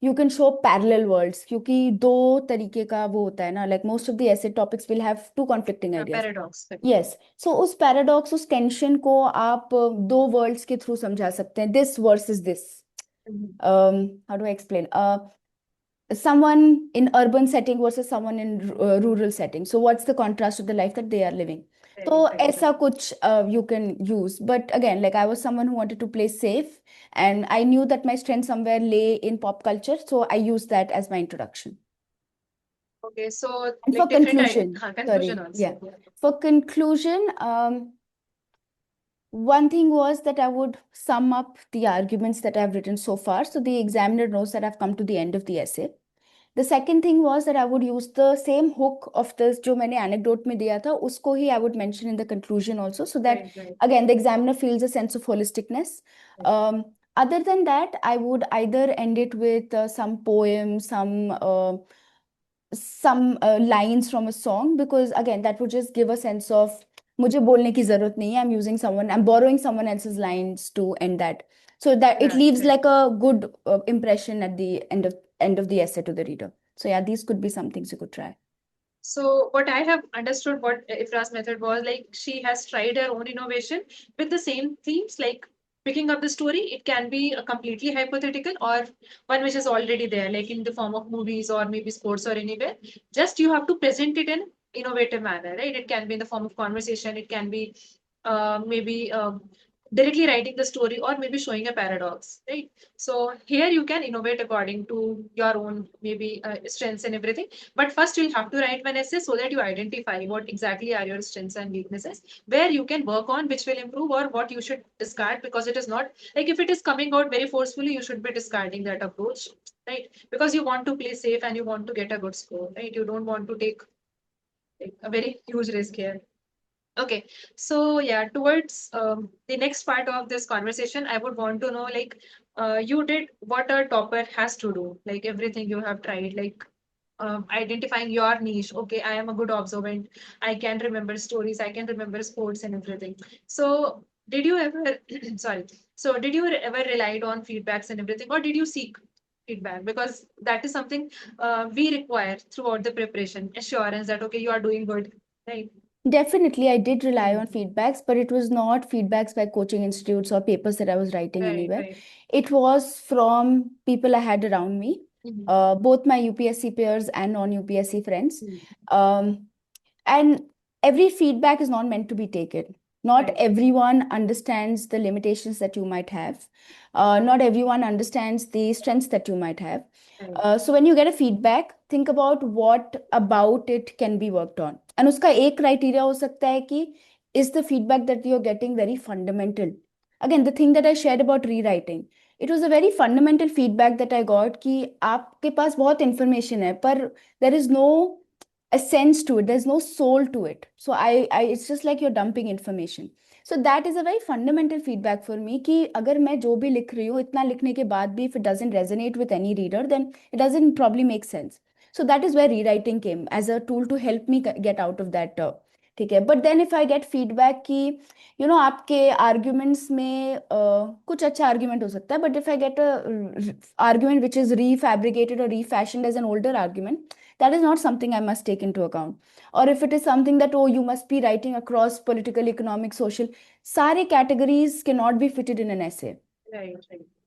you can show parallel worlds क्योंकि दो तरीके का वो होता है ना, like most of the essay topics will have two conflicting ideas. Paradox. Yes. So उस paradox, उस tension को आप दो worlds के through समझा सकते हैं. This versus this. How do I explain? Someone in urban setting versus someone in rural setting. So what's the contrast of the life that they are living? So ऐसा कुछ you can use. But again, like I was someone who wanted to play safe, and I knew that my strength somewhere lay in pop culture, so I used that as my introduction. Okay, so And like for conclusion, conclusion also. yeah. For conclusion, one thing was that I would sum up the arguments that I've written so far, so the examiner knows that I've come to the end of the essay. The second thing was that I would use the same hook of this जो मैंने anecdote में दिया था उसको ही I would mention in the conclusion also, so that again the examiner feels a sense of holisticness. Other than that, I would either end it with some poem, some lines from a song, because again that would just give a sense of मुझे बोलने की जरूरत नहीं है, I'm borrowing someone else's lines to end that, so that it leaves like a good impression at the end of the essay to the reader. So yeah, these could be some things you could try. So what I have understood what Ifra's method was, like she has tried her own innovation with the same themes, like picking up the story. It can be a completely hypothetical or one which is already there, like in the form of movies or maybe sports or anywhere. Just you have to present it in innovative manner, right? It can be in the form of conversation. It can be maybe directly writing the story or maybe showing a paradox, right? So here you can innovate according to your own maybe strengths and everything. But first you'll have to write one essay so that you identify what exactly are your strengths and weaknesses, where you can work on, which will improve, or what you should discard, because it is not like if it is coming out very forcefully, you should be discarding that approach, right? Because you want to play safe and you want to get a good score, right? You don't want to take like, a very huge risk here. Okay, so yeah, towards the next part of this conversation, I would want to know, like, you did what a topper has to do, like everything you have tried, like identifying your niche. Okay, I am a good observant. I can remember stories. I can remember sports and everything. So, did you ever, sorry, so did you ever relied on feedbacks and everything, or did you seek feedback? Because that is something we require throughout the preparation, assurance that, okay, you are doing good, right? Definitely, I did rely on feedbacks, but it was not feedbacks by coaching institutes or papers that I was writing anywhere. It was from people I had around me, both my UPSC peers and non-UPSC friends. And every feedback is not meant to be taken. Not everyone understands the limitations that you might have. Not everyone understands the strengths that you might have. So when you get a feedback, think about what about it can be worked on. And उसका एक criteria हो सकता है कि is the feedback that you're getting very fundamental? Again, the thing that I shared about rewriting, it was a very fundamental feedback that I got कि आपके पास बहुत information है, पर there is no a sense to it. There's no soul to it. So it's just like you're dumping information. So that is a very fundamental feedback for me कि अगर मैं जो भी लिख रही हूँ इतना लिखने के बाद भी if it doesn't resonate with any reader then it doesn't probably make sense. So that is where rewriting came as a tool to help me get out of that. ठीक है, but then if I get feedback कि आपके arguments में कुछ अच्छा argument हो सकता है, but if I get a argument which is refabricated or refashioned as an older argument, that is not something I must take into account. Or if it is something that, oh, you must be writing across political, economic, social, सारे categories cannot be fitted in an essay. Right.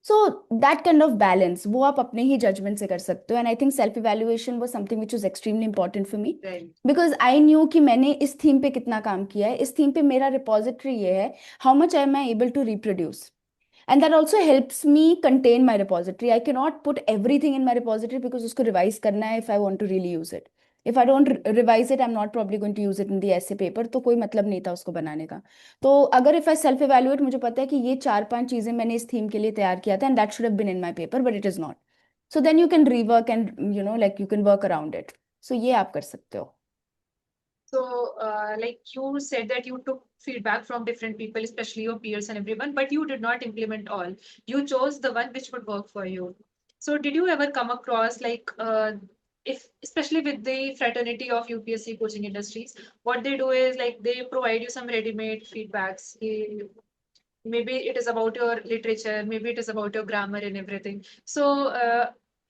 So that kind of balance, वो आप अपने ही judgment से कर सकते हो. And I think self-evaluation was something which was extremely important for me. Right. Because I knew कि मैंने इस theme पे कितना काम किया है, इस theme पे मेरा repository ये है, how much am I able to reproduce. And that also helps me contain my repository. I cannot put everything in my repository because उसको revise करना है if I want to really use it. If I don't revise it, I'm not probably going to use it in the essay paper. तो कोई मतलब नहीं था उसको बनाने का. तो अगर if I self evaluate, मुझे पता है कि ये 4-5 चीजें मैंने इस थीम के लिए तैयार किया था and that should have been in my paper, but it is not. So then you can rework and like you can work around it. So ये आप कर सकते हो. So, like you said that you took feedback from different people, especially your peers and everyone, but you did not implement all. You chose the one which would work for you. So, did you ever come across like, if especially with the fraternity of UPSC coaching industries, what they do is like they provide you some ready-made feedbacks. Maybe it is about your literature, maybe it is about your grammar and everything. So,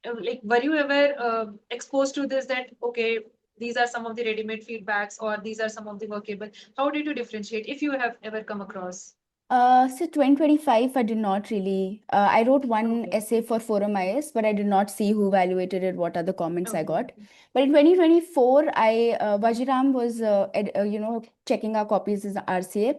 like, were you ever exposed to this that, okay, these are some of the ready-made feedbacks or these are some of the workable? How did you differentiate if you have ever come across? So 2025, I did not really. I wrote one essay for Forum IS, but I did not see who evaluated it, what are the comments I got. But in 2024, Vajiram was, checking our copies as RCA.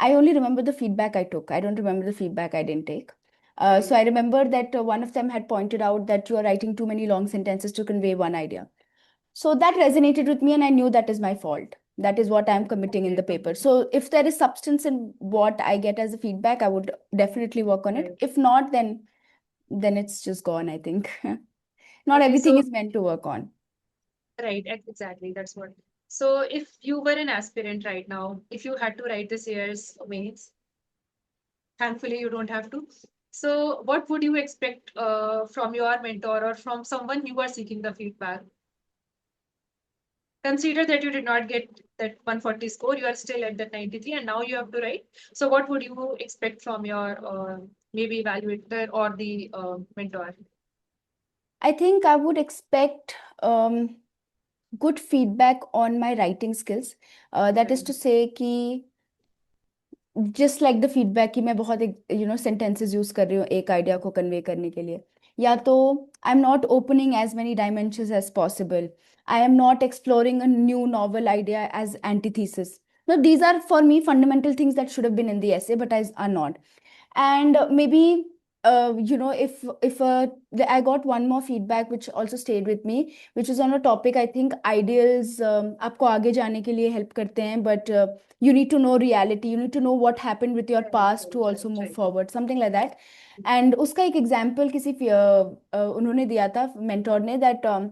I only remember the feedback I took. I don't remember the feedback I didn't take. So I remember that one of them had pointed out that you are writing too many long sentences to convey one idea. So that resonated with me, and I knew that is my fault. That is what I'm committing in the paper. So if there is substance in what I get as a feedback, I would definitely work on it. If not, then it's just gone, I think. Not everything is meant to work on. Right, exactly. That's what. So if you were an aspirant right now, if you had to write this year's mains, thankfully you don't have to. So what would you expect from your mentor or from someone you are seeking the feedback? Consider that you did not get that 140 score, you are still at that 93 and now you have to write. So what would you expect from your maybe evaluator or the mentor? I think I would expect good feedback on my writing skills. That is to say कि just like the feedback कि मैं बहुत sentences use कर रही हूँ एक idea को convey करने के लिए, या तो I'm not opening as many dimensions as possible. I am not exploring a new novel idea as antithesis. No, these are for me fundamental things that should have been in the essay, but are not. And maybe if I got one more feedback which also stayed with me, which is on a topic I think ideals आपको आगे जाने के लिए help करते हैं, but you need to know reality, you need to know what happened with your past to also move forward, something like that. And उसका एक example किसी उन्होंने दिया था mentor ने, that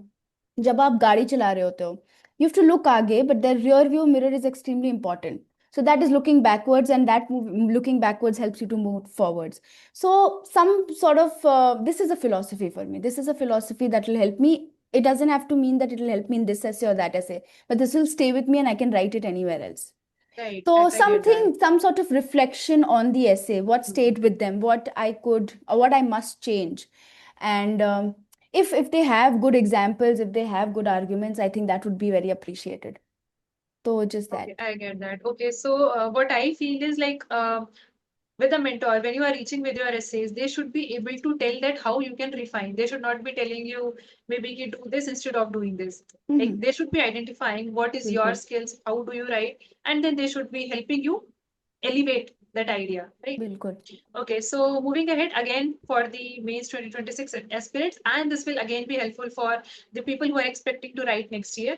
जब आप गाड़ी चला रहे होते हो, you have to look आगे, but the rear view mirror is extremely important. So that is looking backwards, and that looking backwards helps you to move forwards. So some sort of, this is a philosophy for me. This is a philosophy that will help me. It doesn't have to mean that it will help me in this essay or that essay, but this will stay with me and I can write it anywhere else. Right. So some sort of reflection on the essay, what stayed with them, what I could, or what I must change. And if they have good examples, if they have good arguments, I think that would be very appreciated. So just that. Okay, I get that. Okay, so what I feel is like with a mentor, when you are reaching with your essays, they should be able to tell that how you can refine. They should not be telling you maybe you do this instead of doing this. Like they should be identifying what is your skills, how do you write, and then they should be helping you elevate that idea, right? Bilkul. Okay, so moving ahead again for the Mains 2026 aspirants, and this will again be helpful for the people who are expecting to write next year.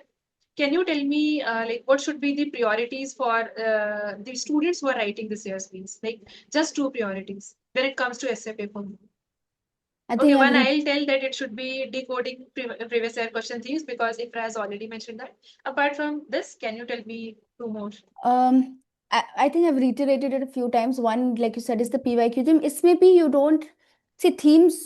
Can you tell me like what should be the priorities for the students who are writing this year's mains? Like just 2 priorities when it comes to essay paper. Okay, one I'll tell that it should be decoding previous year question themes because Ifra has already mentioned that. Apart from this, can you tell me 2 more? I think I've reiterated it a few times. One, like you said, is the PYQ theme. इसमें भी you don't see themes.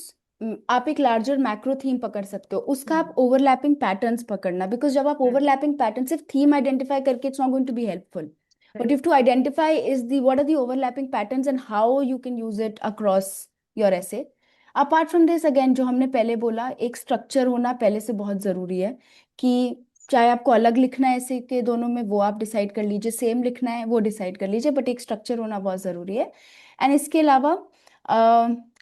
आप एक larger macro theme पकड़ सकते हो, उसका आप overlapping patterns पकड़ना, because जब आप overlapping patterns सिर्फ theme identify करके, it's not going to be helpful. What you have to identify is what are the overlapping patterns and how you can use it across your essay. Apart from this, again, जो हमने पहले बोला, एक structure होना पहले से बहुत जरूरी है, कि चाहे आपको अलग लिखना है ऐसे के दोनों में, वो आप डिसाइड कर लीजिए, सेम लिखना है वो डिसाइड कर लीजिए, बट एक स्ट्रक्चर होना बहुत ज़रूरी है. एंड इसके अलावा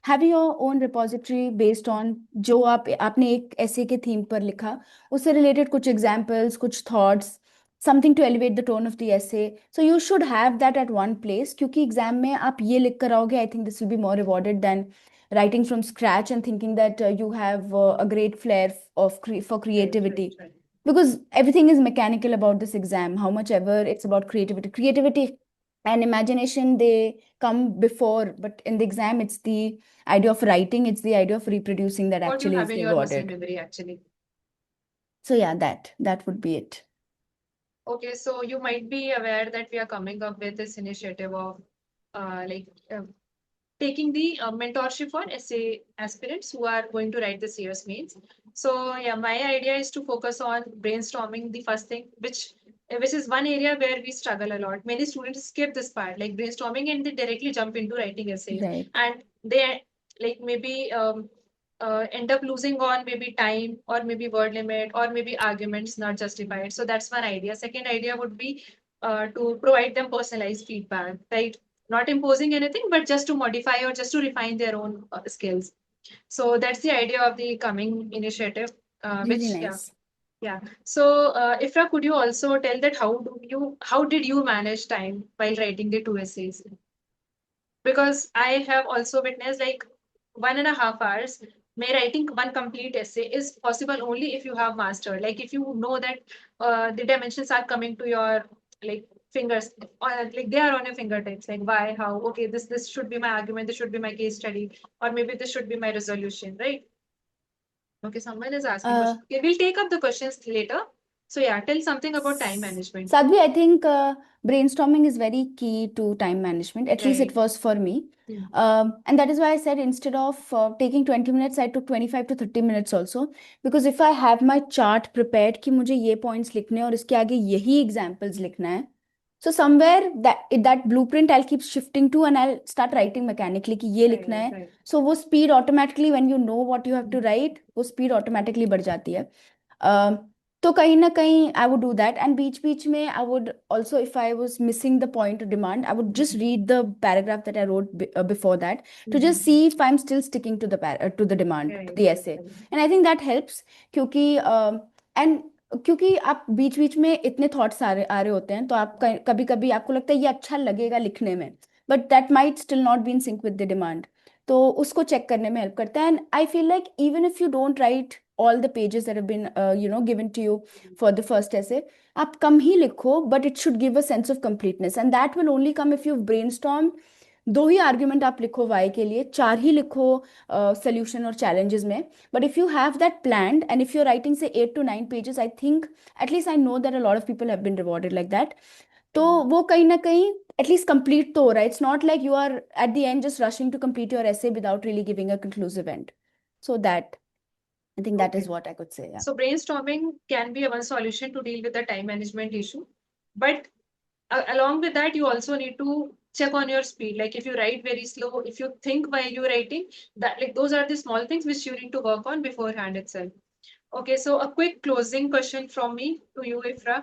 have your own repository based on जो आपने एक ऐसे के थीम पर लिखा, उससे रिलेटेड कुछ एग्जाम्पल्स, कुछ thoughts, something to elevate the tone of the essay. So you should have that at one place, क्योंकि एग्जाम में आप ये लिख कर आओगे, I think this will be more rewarded than writing from scratch and thinking that you have a great flair for creativity. Because everything is mechanical about this exam, how much ever it's about creativity and imagination, they come before, but in the exam it's the idea of writing, it's the idea of reproducing that What you actually have is in your muscle rewarded. memory, actually. So yeah, that would be it. Okay, so you might be aware that we are coming up with this initiative of taking the mentorship for essay aspirants who are going to write the CS mains. So yeah, my idea is to focus on brainstorming, the first thing, which is one area where we struggle a lot. Many students skip this part, like brainstorming, and they directly jump into writing essays. Right. And they like maybe end up losing on maybe time or maybe word limit or maybe arguments not justified. So that's one idea. Second idea would be to provide them personalized feedback, right? Not imposing anything, but just to modify or just to refine their own skills. So that's the idea of the coming initiative. Really Which nice. yeah. So Ifra, could you also tell that how did you manage time while writing the two essays? Because I have also witnessed like 1.5 hours. May writing one complete essay is possible only if you have mastered. Like if you know that the dimensions are coming to your like fingers, or like they are on your fingertips. Like why, how? Okay, this should be my argument. This should be my case study, or maybe this should be my resolution, right? Okay, someone is asking. Okay, we'll take up the questions later. So yeah, tell something about time management. Sadhvi, I think brainstorming is very key to time management. At least it was for me. And that is why I said instead of taking 20 minutes, I took 25 to 30 minutes also. Because if I have my chart prepared कि मुझे ये points लिखने हैं और इसके आगे यही examples लिखना है, so somewhere that blueprint I'll keep shifting to and I'll start writing mechanically कि ये लिखना है. So वो speed automatically, when you know what you have to write, वो speed automatically बढ़ जाती है. तो कहीं ना कहीं I would do that, and बीच में I would also, if I was missing the point or demand, I would just read the paragraph that I wrote before that to just see if I'm still sticking to the demand, to the essay. And I think that helps, क्योंकि आप बीच में इतने thoughts आ रहे होते हैं, तो आप कभी कभी आपको लगता है ये अच्छा लगेगा लिखने में, but that might still not be in sync with the demand. तो उसको चेक करने में हेल्प करता है. And I feel like even if you don't write all the pages that have been given to you for the first essay, आप कम ही लिखो, but it should give a sense of completeness, and that will only come if you've brainstormed. 2 he argument आप लिखो Y के लिए, 4 ही लिखो solution और challenges में, but if you have that planned and if your writing से 8 to 9 pages, I think at least I know that a lot of people have been rewarded like that. तो वो कहीं ना कहीं एटलीस्ट कंप्लीट तो हो रहा है. It's not like you are at the end just rushing to complete your essay without really giving a conclusive end. So that, I think that is what I could say. Yeah. So brainstorming can be one solution to deal with the time management issue. But along with that, you also need to check on your speed. Like if you write very slow, if you think while you're writing, that like those are the small things which you need to work on beforehand itself. Okay, so a quick closing question from me to you, Ifra.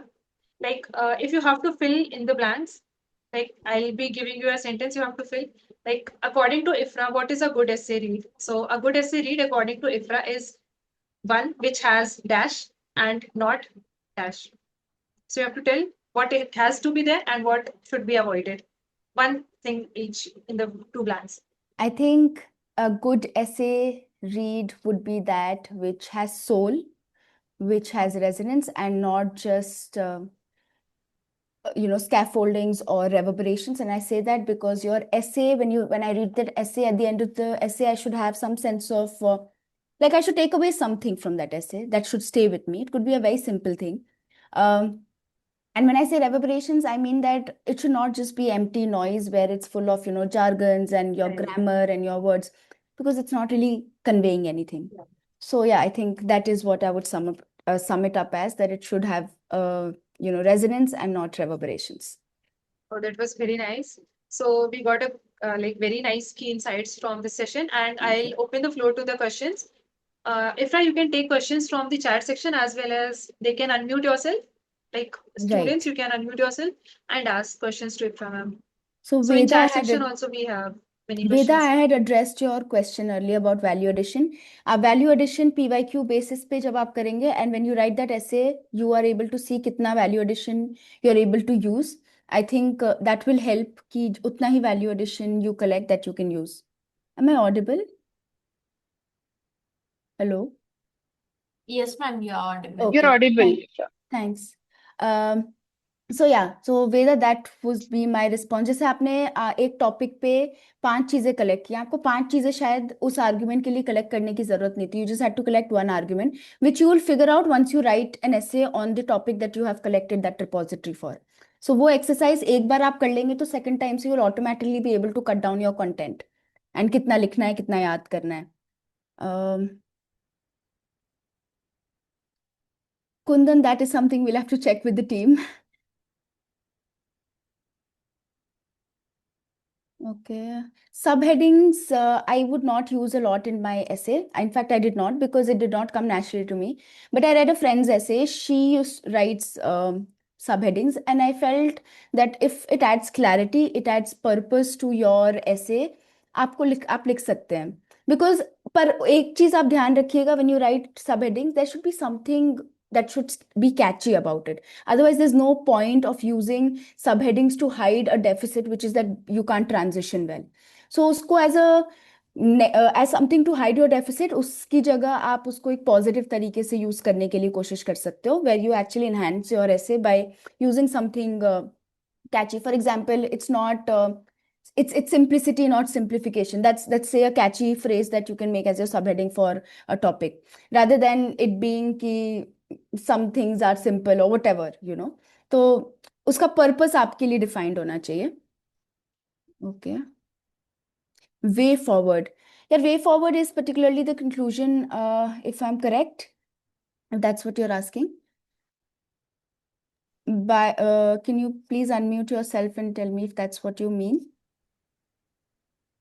Like if you have to fill in the blanks, like I'll be giving you a sentence, you have to fill. Like according to Ifra, what is a good essay read? So a good essay read according to Ifra is one which has dash and not dash. So you have to tell what it has to be there and what should be avoided. One thing each in the two blanks. I think a good essay read would be that which has soul, which has resonance, and not just scaffoldings or reverberations. And I say that because your essay, when I read that essay, at the end of the essay, I should have some sense of like I should take away something from that essay that should stay with me. It could be a very simple thing. And when I say reverberations, I mean that it should not just be empty noise where it's full of, jargons and your Right. grammar and your words, because it's not really conveying anything. Yeah. So yeah, I think that is what I would sum it up as, that it should have, resonance and not reverberations. Oh, that was very nice. So we got a like very nice key insights from this session, and Thank I'll open the floor to the questions. Ifra, you can take questions from the chat section as well as they can unmute yourself. Like students, Right. you can unmute yourself and ask questions to Ifra ma'am. So So in Veda, I chat section had also we have many Veda, questions. I had addressed your question earlier about value addition. Value addition PYQ basis पे जब आप करेंगे, and when you write that essay, you are able to see कितना value addition you are able to use. I think that will help कि उतना ही value addition you collect that you can use. Am I audible? Hello? Yes, ma'am, you're audible. You're Okay. audible. Thanks. So yeah, so Veda, that would be my response. जैसे आपने एक topic पे 5 चीजें collect की, आपको 5 चीजें शायद उस आर्ग्यूमेंट के लिए कलेक्ट करने की जरूरत नहीं थी. You just had to collect one argument, which you will figure out once you write an essay on the topic that you have collected that repository for. So वो एक्सरसाइज एक बार आप कर लेंगे तो सेकंड टाइम से you will automatically be able to cut down your content and कितना लिखना है, कितना याद करना है. Kundan, that is something we'll have to check with the team. Okay. Subheadings, I would not use a lot in my essay. In fact, I did not, because it did not come naturally to me. But I read a friend's essay. She writes subheadings, and I felt that if it adds clarity, it adds purpose to your essay, आप लिख सकते हैं. Because पर एक चीज आप ध्यान रखिएगा, when you write subheadings, there should be something that should be catchy about it. Otherwise, there's no point of using subheadings to hide a deficit, which is that you can't transition well. So usko as something to hide your deficit, उसकी जगह आप उसको एक positive तरीके से use करने के लिए कोशिश कर सकते हो, where you actually enhance your essay by using something catchy. For example, it's simplicity, not simplification. That's say a catchy phrase that you can make as your subheading for a topic, rather than it being ki some things are simple or whatever, तो उसका purpose आपके लिए defined होना चाहिए. Okay. Way forward, यार way forward is particularly the conclusion, if I'm correct, if that's what you're asking. Can you please unmute yourself and tell me if that's what you mean,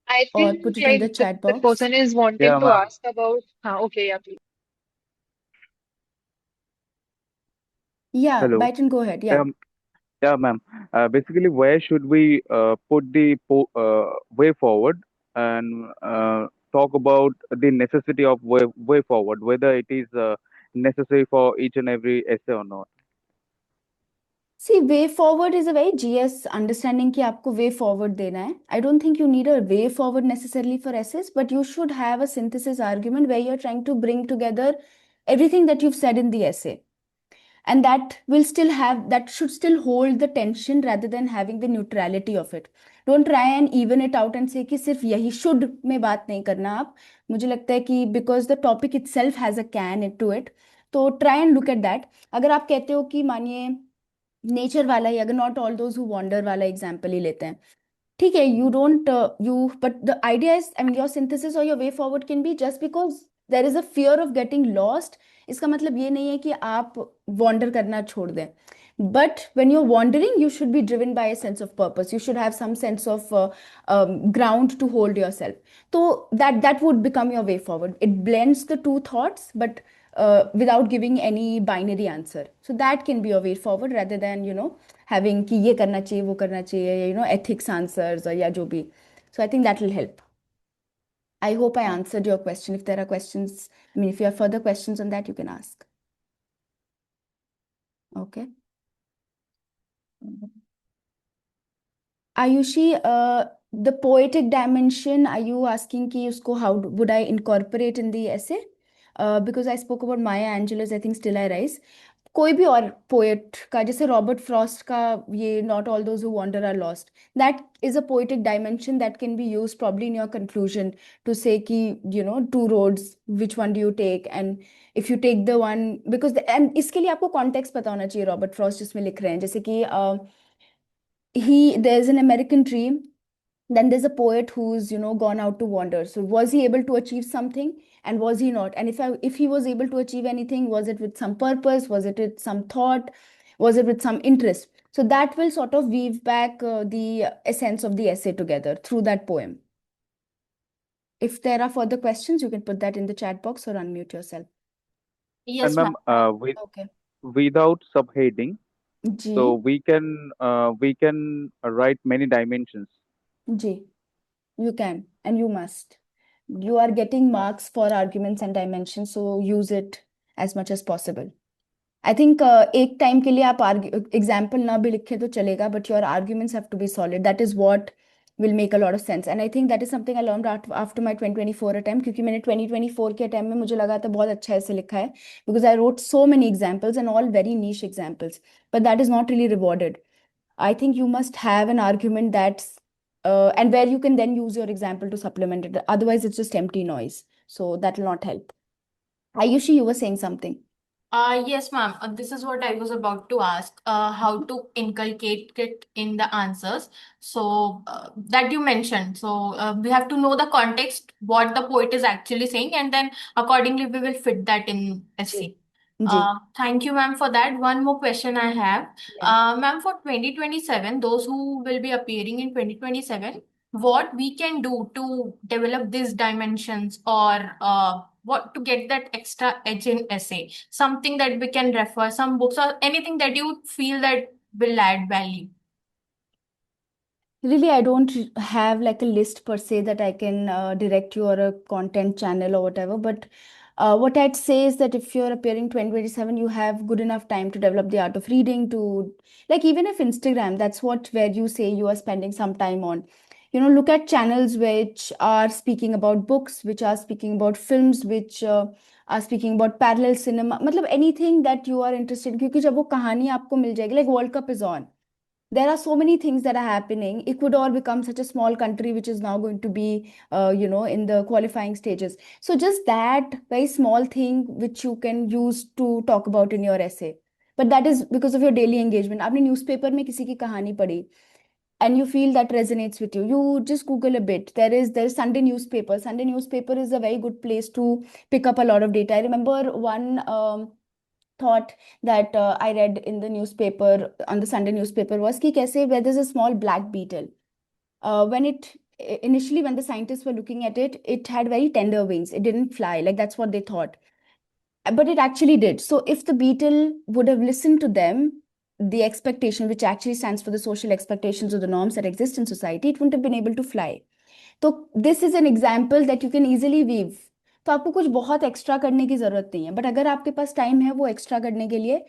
I or think put it in the chat the box? person is wanting Yeah, to ma'am. ask about. Okay, yeah, please. Yeah, Hello. Byton, go ahead. Yeah. Yeah, ma'am. Basically, where should we put the way forward and talk about the necessity of way forward, whether it is necessary for each and every essay or not? See, way forward is a very GS understanding कि आपको way forward देना है. I don't think you need a way forward necessarily for essays, but you should have a synthesis argument where you're trying to bring together everything that you've said in the essay. And that should still hold the tension rather than having the neutrality of it. Don't try and even it out and say कि सिर्फ यही should में बात नहीं करना आप. मुझे लगता है कि because the topic itself has a can to it, तो try and look at that. अगर आप कहते हो कि मानिए नेचर वाला ही, अगर not all those who wander वाला एग्जाम्पल ही लेते हैं, ठीक है, you don't you but the idea is, I mean your synthesis और your way forward can be just because there is a fear of getting lost. इसका मतलब ये नहीं है कि आप वॉन्डर करना छोड़ दें, but when you're wandering, you should be driven by a sense of purpose. You should have some sense of ground to hold yourself, so that would become your way forward. It blends the two thoughts, but without giving any binary answer. So that can be your way forward, rather than having कि ये करना चाहिए, वो करना चाहिए, ethics answers or या जो भी. So I think that will help. I hope I answered your question. If there are questions, I mean, if you have further questions on that, you can ask. Okay. Ayushi, the poetic dimension, are you asking ki usko how would I incorporate in the essay? Because I spoke about Maya Angelou's, I think, Still I Rise. कोई भी और poet का, जैसे Robert Frost का ये not all those who wander are lost, that is a poetic dimension that can be use probably in your conclusion to say कि two roads, which one do you take, and if you take the one, because and इसके लिए आपको context पता होना चाहिए Robert Frost जिसमें लिख रहे हैं, जैसे कि there is an American tree, then there's a poet who's gone out to wander. So was he able to achieve something, and was he not? And if he was able to achieve anything, was it with some purpose, was it with some thought, was it with some interest? So that will sort of weave back the essence of the essay together through that poem. If there are further questions, you can put that in the chat box or unmute yourself. And Yes, ma'am, ma'am. Okay. without subheading, so Ji. we can write many dimensions. Ji. You can and you must. You are getting marks for arguments and dimensions, so use it as much as possible. I think एक time के लिए आप example ना भी लिखे तो चलेगा, but your arguments have to be solid. That is what will make a lot of sense. And I think that is something I learned after my 2024 attempt, क्योंकि मैंने 2024 के attempt में मुझे लगा था बहुत अच्छा ऐसे लिखा है, because I wrote so many examples and all very niche examples, but that is not really rewarded. I think you must have an argument that's and where you can then use your example to supplement it. Otherwise, it's just empty noise. So that will not help. Ayushi, you were saying something. Yes, ma'am. This is what I was about to ask. How to inculcate it in the answers. So that you mentioned. So we have to know the context, what the poet is actually saying, and then accordingly we will fit that in essay. Ji. Thank you, ma'am, for that. One more question I have. Yeah. Ma'am, for 2027, those who will be appearing in 2027, what we can do to develop these dimensions, or what to get that extra edge in essay, something that we can refer, some books or anything that you feel that will add value. Really, I don't have like a list per se that I can direct you, or a content channel or whatever. But what I'd say is that if you're appearing 2027, you have good enough time to develop the art of reading, to like, even if Instagram, that's what where you say you are spending some time on. Look at channels which are speaking about books, which are speaking about films, which are speaking about parallel cinema. मतलब anything that you are interested in, क्योंकि जब वो कहानी आपको मिल जाएगी, like World Cup is on, there are so many things that are happening. Ecuador becomes such a small country which is now going to be in the qualifying stages. So just that very small thing which you can use to talk about in your essay, but that is because of your daily engagement. आपने newspaper में किसी की कहानी पढ़ी and you feel that resonates with you, you just Google a bit. There is Sunday newspaper. Sunday newspaper is a very good place to pick up a lot of data. I remember one thought that I read in the newspaper, on the Sunday newspaper, was कि कैसे where there's a small black beetle. When it initially, when the scientists were looking at it, it had very tender wings. It didn't fly, like that's what they thought, but it actually did. So if the beetle would have listened to them, the expectation, which actually stands for the social expectations or the norms that exist in society, it wouldn't have been able to fly. तो this is an example that you can easily weave. तो आपको कुछ बहुत extra करने की जरूरत नहीं है, बट अगर आपके पास टाइम है वो एक्स्ट्रा करने के लिए,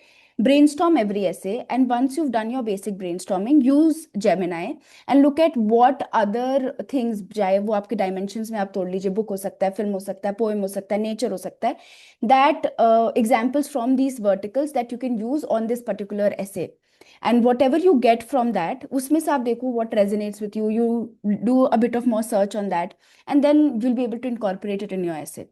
brainstorm every essay, and once you've done your basic brainstorming, use Gemini and look at what other things, चाहे वो आपके dimensions में आप तोड़ लीजिए, बुक हो सकता है, फिल्म हो सकता है, पोएम हो सकता है, नेचर हो सकता है, that examples from these verticals that you can use on this particular essay. And whatever you get from that, उसमें से आप देखो what resonates with you, you do a bit of more search on that, and then you'll be able to incorporate it in your essay.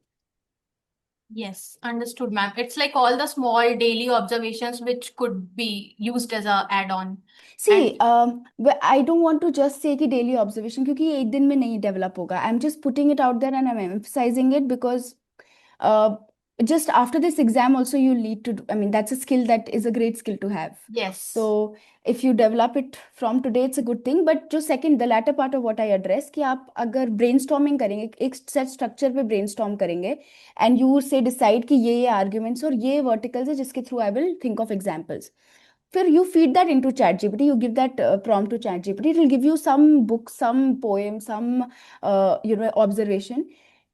Yes, understood, ma'am. It's like all the small daily observations which could be used as a add-on. See, And I don't want to just say कि daily observation, क्योंकि ये एक दिन में नहीं develop होगा. I'm just putting it out there and I'm emphasizing it because uh, just after this exam also you need to do, I mean, that's a skill that is a great skill to have. yes, So if you develop it from today, it's a good thing. But जो second, the latter part of what I address, कि आप अगर brainstorming करेंगे, एक set structure पे brainstorm करेंगे, and you say decide कि ये arguments और ये verticals है जिसके through I will think of examples. फिर you feed that into ChatGPT, you give that prompt to ChatGPT, it will give you some book, some poem, some observation.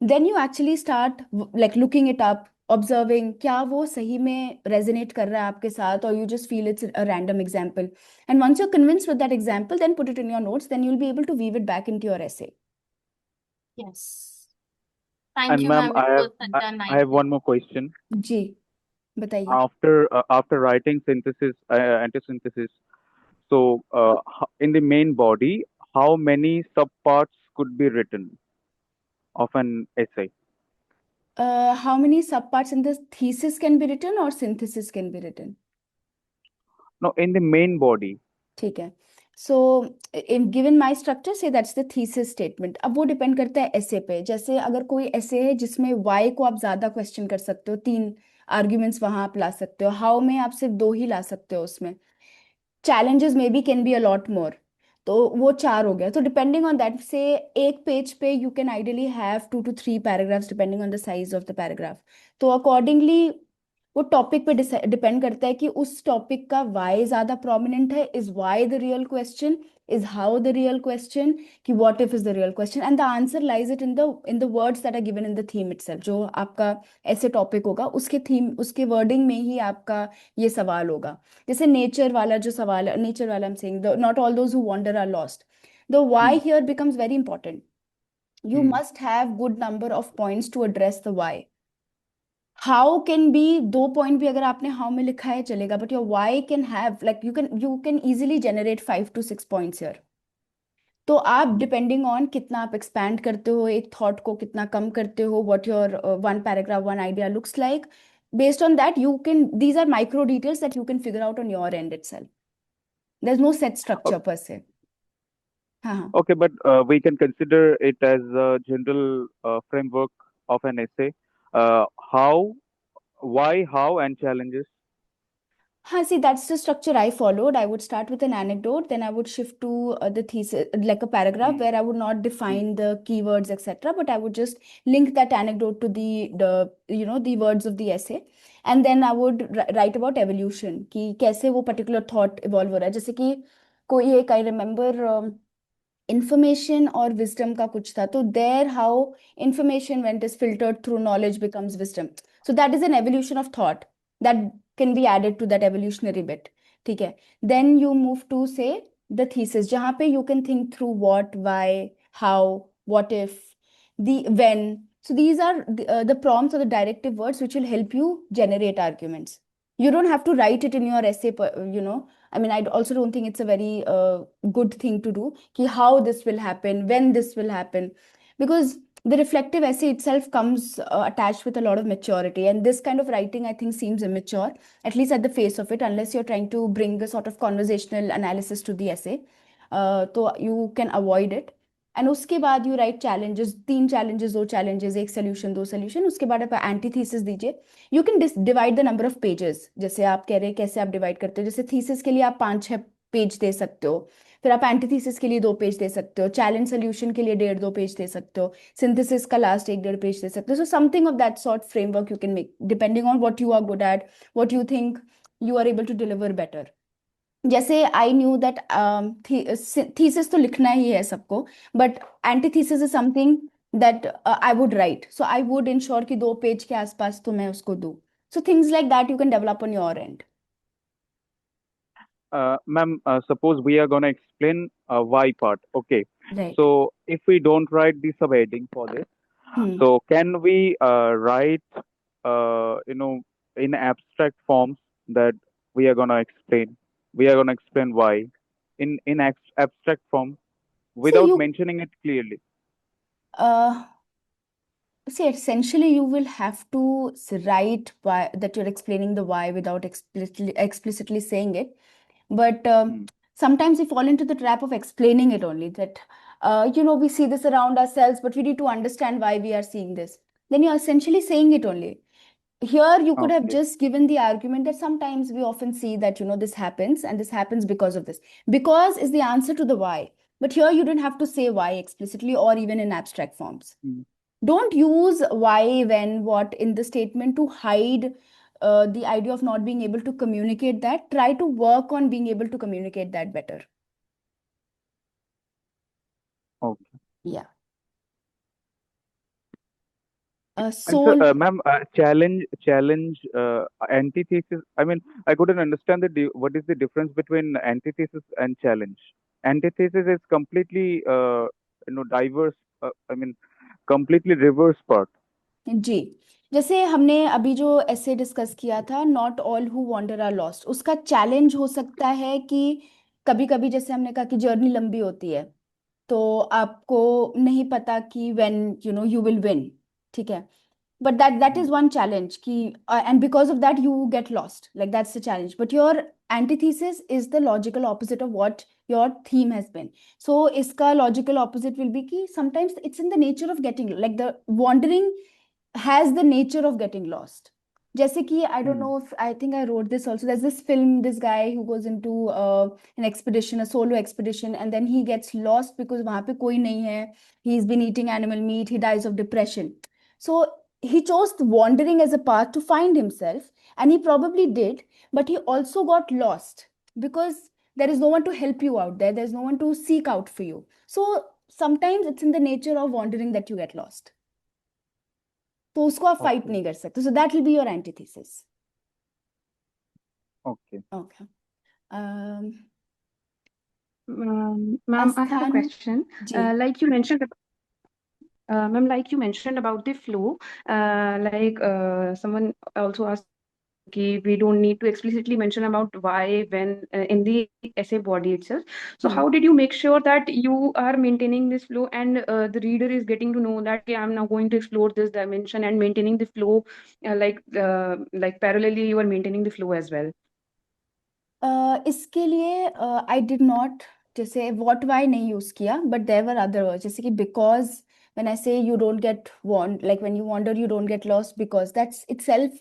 Then you actually start like looking it up, observing क्या वो सही में resonate कर रहा है आपके साथ, or you just feel it's a random example. And once you're convinced with that example, then put it in your notes, then you'll be able to weave it back into your essay. yes. Thank And you, ma'am, ma'am. It was such a I nice. have one more question. जी बताइए। after writing synthesis, antisynthesis. So, in the main body, how many subparts could be written of an essay? How many subparts in the thesis can be written or synthesis can be written? No, in the main body. ठीक है. सो in given my structure से that's the thesis statement. अब वो depend करता है ऐसे पे. जैसे अगर कोई ऐसे है जिसमें वाई को आप ज्यादा क्वेश्चन कर सकते हो, 3 आर्ग्यूमेंट्स वहां आप ला सकते हो. हाउ में आप सिर्फ 2 ही ला सकते हो उसमें. Challenges may be can be a lot more. तो वो 4 हो गया. तो डिपेंडिंग ऑन दैट से एक पेज पे you can ideally have 2 to 3 paragraphs depending on the size of the paragraph. तो अकॉर्डिंगली वो टॉपिक पे डिपेंड करता है कि उस टॉपिक का वाई ज्यादा प्रोमिनेंट है. Is why the real question? Is how the real question? कि what if is the real question? And the answer lies it in the words that are given in the theme itself. जो आपका ऐसे topic होगा उसके theme, उसके wording में ही आपका ये सवाल होगा. जैसे नेचर वाला जो सवाल, नेचर वाला I am saying not all those who wander are lost. The why Hmm. Here becomes very important. You Hmm. must have good number of points to address the why. How can be 2 point भी अगर आपने how में लिखा है चलेगा, but your why can have like you can easily generate 5 to 6 points here. तो आप depending on कितना आप एक्सपैंड करते हो एक थॉट को, कितना कम करते हो, what your one paragraph one idea looks like, based on that you can, these are micro details that you can figure out on your end itself. There's no set structure per se. हाँ हाँ. Okay, but we can consider it as a general framework of an essay. How, why, how, and challenges. See, that's the structure I followed. I would start with an anecdote, then I would shift to the thesis, like a paragraph Hmm. where I would not Hmm. define the keywords, etc., but I would just link that anecdote to the words of the essay, and then I would write about evolution, कि कैसे वो particular thought evolve हो रहा है. जैसे कि कोई एक I remember information और wisdom का कुछ था. तो there how information when it is filtered through knowledge becomes wisdom. So that is an evolution of thought that can be added to that evolutionary bit. ठीक है. Then you move to say the thesis जहाँ पे you can think through what, why, how, what if, the when. So these are the prompts or the directive words which will help you generate arguments. You don't have to write it in your essay, I mean, I also don't think it's a very good thing to do. Ki how this will happen, when this will happen, because the reflective essay itself comes attached with a lot of maturity, and this kind of writing, I think, seems immature, at least at the face of it, unless you're trying to bring a sort of conversational analysis to the essay. So you can avoid it. And उसके बाद you right challenges, 3 challenges, 2 challenges, 1 solution, 2 solution. उसके बाद आप anti thesis दीजिए. You can divide the number of pages. जैसे आप कह रहे हैं कैसे आप डिवाइड करते हो. जैसे थीसिस के लिए आप 5-6 पेज दे सकते हो, फिर आप एंटीथीसिस के लिए 2 पेज दे सकते हो, चैलेंज सोल्यूशन के लिए 1.5-2 पेज दे सकते हो, सिंथेसिस का लास्ट 1-1.5 पेज दे सकते हो. So something of that sort framework you can make depending on what you are good at, what you think you are able to deliver better. जैसे आई न्यू दैट थीसिस तो लिखना ही है सबको, but antithesis is something that I would write. So I would ensure कि 2 page के आसपास तो मैं उसको दूं. So things like that you can develop on your and. Ma'am, suppose we are going to explain why part. Okay. Right. So if we don't write the subheading for this, so can we write, in abstract forms that we are going to explain? We are going to explain why in abstract form So without you mentioning it clearly. See, essentially, you will have to write why that you're explaining the why without explicitly saying it. But Hmm. sometimes we fall into the trap of explaining it only. That we see this around ourselves, but we need to understand why we are seeing this. Then you're essentially saying it only. Here, you could have Okay. just given the argument that sometimes we often see that this happens and this happens because of this. Because is the answer to the why. But here, you don't have to say why explicitly or even in abstract forms. Hmm. Don't use why, when, what in the statement to hide the idea of not being able to communicate that. Try to work on being able to communicate that better. Okay. Yeah. And So, so, ma'am, challenge, antithesis. I mean, I couldn't understand what is the difference between antithesis and challenge. Antithesis is completely, diverse. I mean, completely reverse part. G. जैसे हमने अभी जो ऐसे discuss किया था, not all who wander are lost, उसका challenge हो सकता है कि कभी कभी जैसे हमने कहा कि जर्नी लंबी होती है, तो आपको नहीं पता कि व्हेन यू विल विन, ठीक है, but that is one challenge ki and because of that you get lost, like that's the challenge, but your antithesis is the logical opposite of what your theme has been. So iska logical opposite will be ki sometimes it's in the nature of getting, like the wandering has the nature of getting lost. जैसे कि I don't know if I think I wrote this also. There's this film, this guy who goes into an expedition, a solo expedition, and then he gets lost because वहाँ पे कोई नहीं है. He's been eating animal meat. He dies of depression. So he chose wandering as a path to find himself, and he probably did, but he also got lost because there is no one to help you out there. There's no one to seek out for you. So sometimes it's in the nature of wandering that you get lost. तो उसको आप fight नहीं कर सकते. So that will be your antithesis. Okay. Okay. Ma'am, I have a Asthan, question. Ji. Like you mentioned, ma'am, like you mentioned about the flow, someone also asked, okay, we don't need to explicitly mention about why when in the essay body itself. So how did you make sure that you are maintaining this flow and the reader is getting to know that, okay, I'm now going to explore this dimension and maintaining the flow, like parallelly you are maintaining the flow as well? इसके लिए I did not जैसे what why नहीं use किया, but there were other words, जैसे कि because when I say you don't get want, like when you wander you don't get lost, because that's itself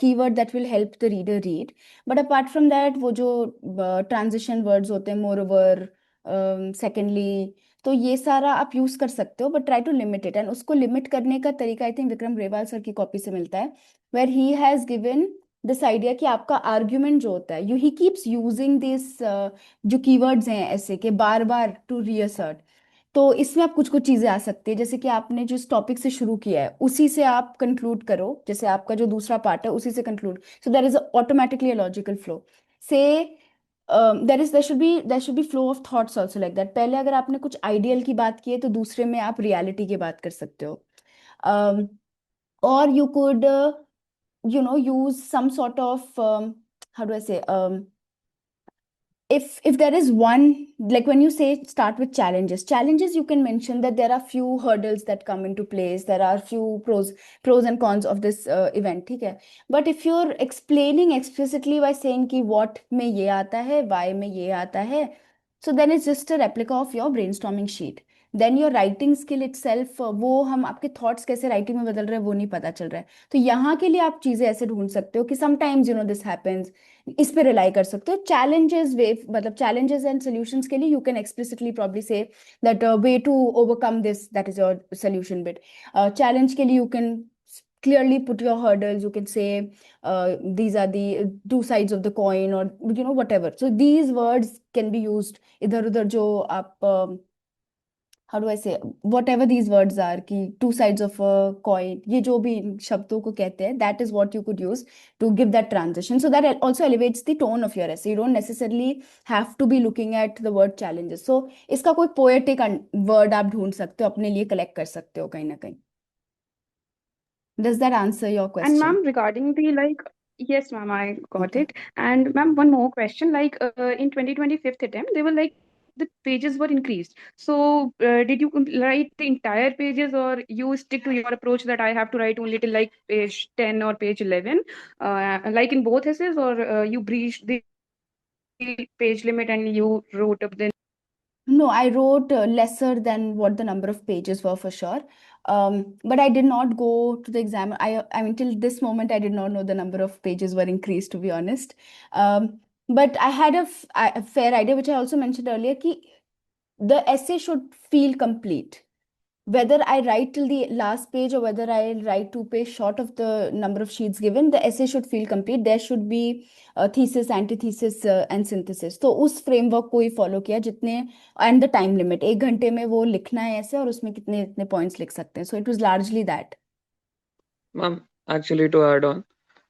keyword that will help the reader read. But apart from that वो जो transition words होते हैं, more over, secondly, तो ये सारा आप use कर सकते हो, but try to limit it. एंड उसको लिमिट करने का तरीका I think Vikram Rewal sir की कॉपी से मिलता है, where he has given this idea कि आपका आर्ग्यूमेंट जो होता है, ही कीप्स यूजिंग दिस जो कीवर्ड्स हैं ऐसे के बार बार टू रीअसर्ट. तो इसमें आप कुछ कुछ चीजें आ सकती है, जैसे कि आपने जिस टॉपिक से शुरू किया है उसी से आप कंक्लूड करो, जैसे आपका जो दूसरा पार्ट है उसी से conclude, so there is automatically a logical flow. Say there should be flow of thoughts also like that. पहले अगर आपने कुछ आइडियल की बात की है तो दूसरे में आप रियलिटी की बात कर सकते हो. और you could use some sort of how do I say, if there is one, like when you say start with challenges, you can mention that there are few hurdles that come into place, there are few pros and cons of this event, ठीक है. But if you're explaining explicitly by saying कि what में ये आता है, why में ये आता है, so then it's just a replica of your brainstorming sheet. Then your writing skill itself, वो हम आपके thoughts कैसे writing में बदल रहे हैं वो नहीं पता चल रहा है. तो यहाँ के लिए आप चीजें ऐसे ढूंढ सकते हो कि sometimes this happens, इस पे रिलाई कर सकते हो. चैलेंजेस वे, मतलब चैलेंजेस एंड सॉल्यूशंस के लिए you can explicitly probably say that way to overcome this, that is your solution bit. Challenge के लिए you can clearly put your hurdles, you can say these are the two sides of the coin, or whatever. So these words can be used इधर उधर जो आप how do I say, whatever these words are, कि two sides of a coin, ये जो भी शब्दों को कहते हैं, that is what you could use to give that transition. So that also elevates the tone of your essay. You don't necessarily have to be looking at the word challenges. So इसका कोई poetic word आप ढूंढ सकते हो, अपने लिए collect कर सकते हो कहीं ना कहीं. Does that answer your question? And ma'am, regarding the yes, ma'am, I got it. And ma'am, one more question. Like in 2025 attempt, they were like the pages were increased. So did you write the entire pages, or you stick to your approach that I have to write only till like page 10 or page 11, like in both essays, or you breached the page limit and you wrote up the. No, I wrote lesser than what the number of pages were for sure. But I did not go to the exam. I mean, till this moment, I did not know the number of pages were increased, to be honest. But I had a fair idea, which I also mentioned earlier, कि the essay should feel complete. Whether I write till the last page or whether I write 2 pages short of the number of sheets given, the essay should feel complete. There should be thesis, antithesis, and synthesis. तो उस framework को ही follow किया जितने, and the time limit, 1 घंटे में वो लिखना है ऐसे, और उसमें कितने इतने points लिख सकते हैं. So it was largely that. Ma'am, actually to add on,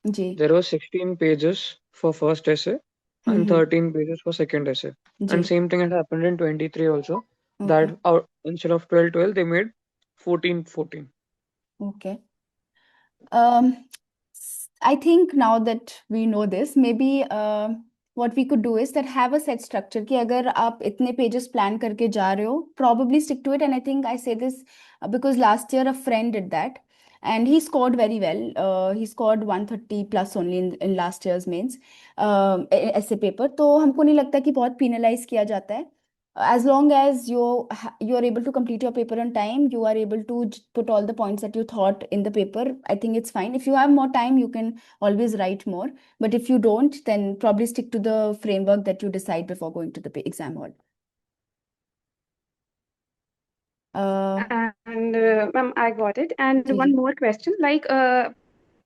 ji. there were 16 pages for first essay and 13 pages for second essay. Ji. And same thing had happened in 23 also. Okay. That out instead of 12, 12, they made 14, 14. Okay. Um, I think now that we know this, maybe what we could do is that have a set structure कि अगर आप इतने pages plan करके जा रहे हो, probably stick to it. And I think I say this because last year a friend did that and he scored very well. He scored 130 plus only in last year's mains essay paper. तो हमको नहीं लगता कि बहुत penalize किया जाता है. As long as you are able to complete your paper on time, you are able to put all the points that you thought in the paper, I think it's fine. If you have more time, you can always write more, but if you don't, then probably stick to the framework that you decide before going to the exam hall. And ma'am, I got it. And ji one ji more question, like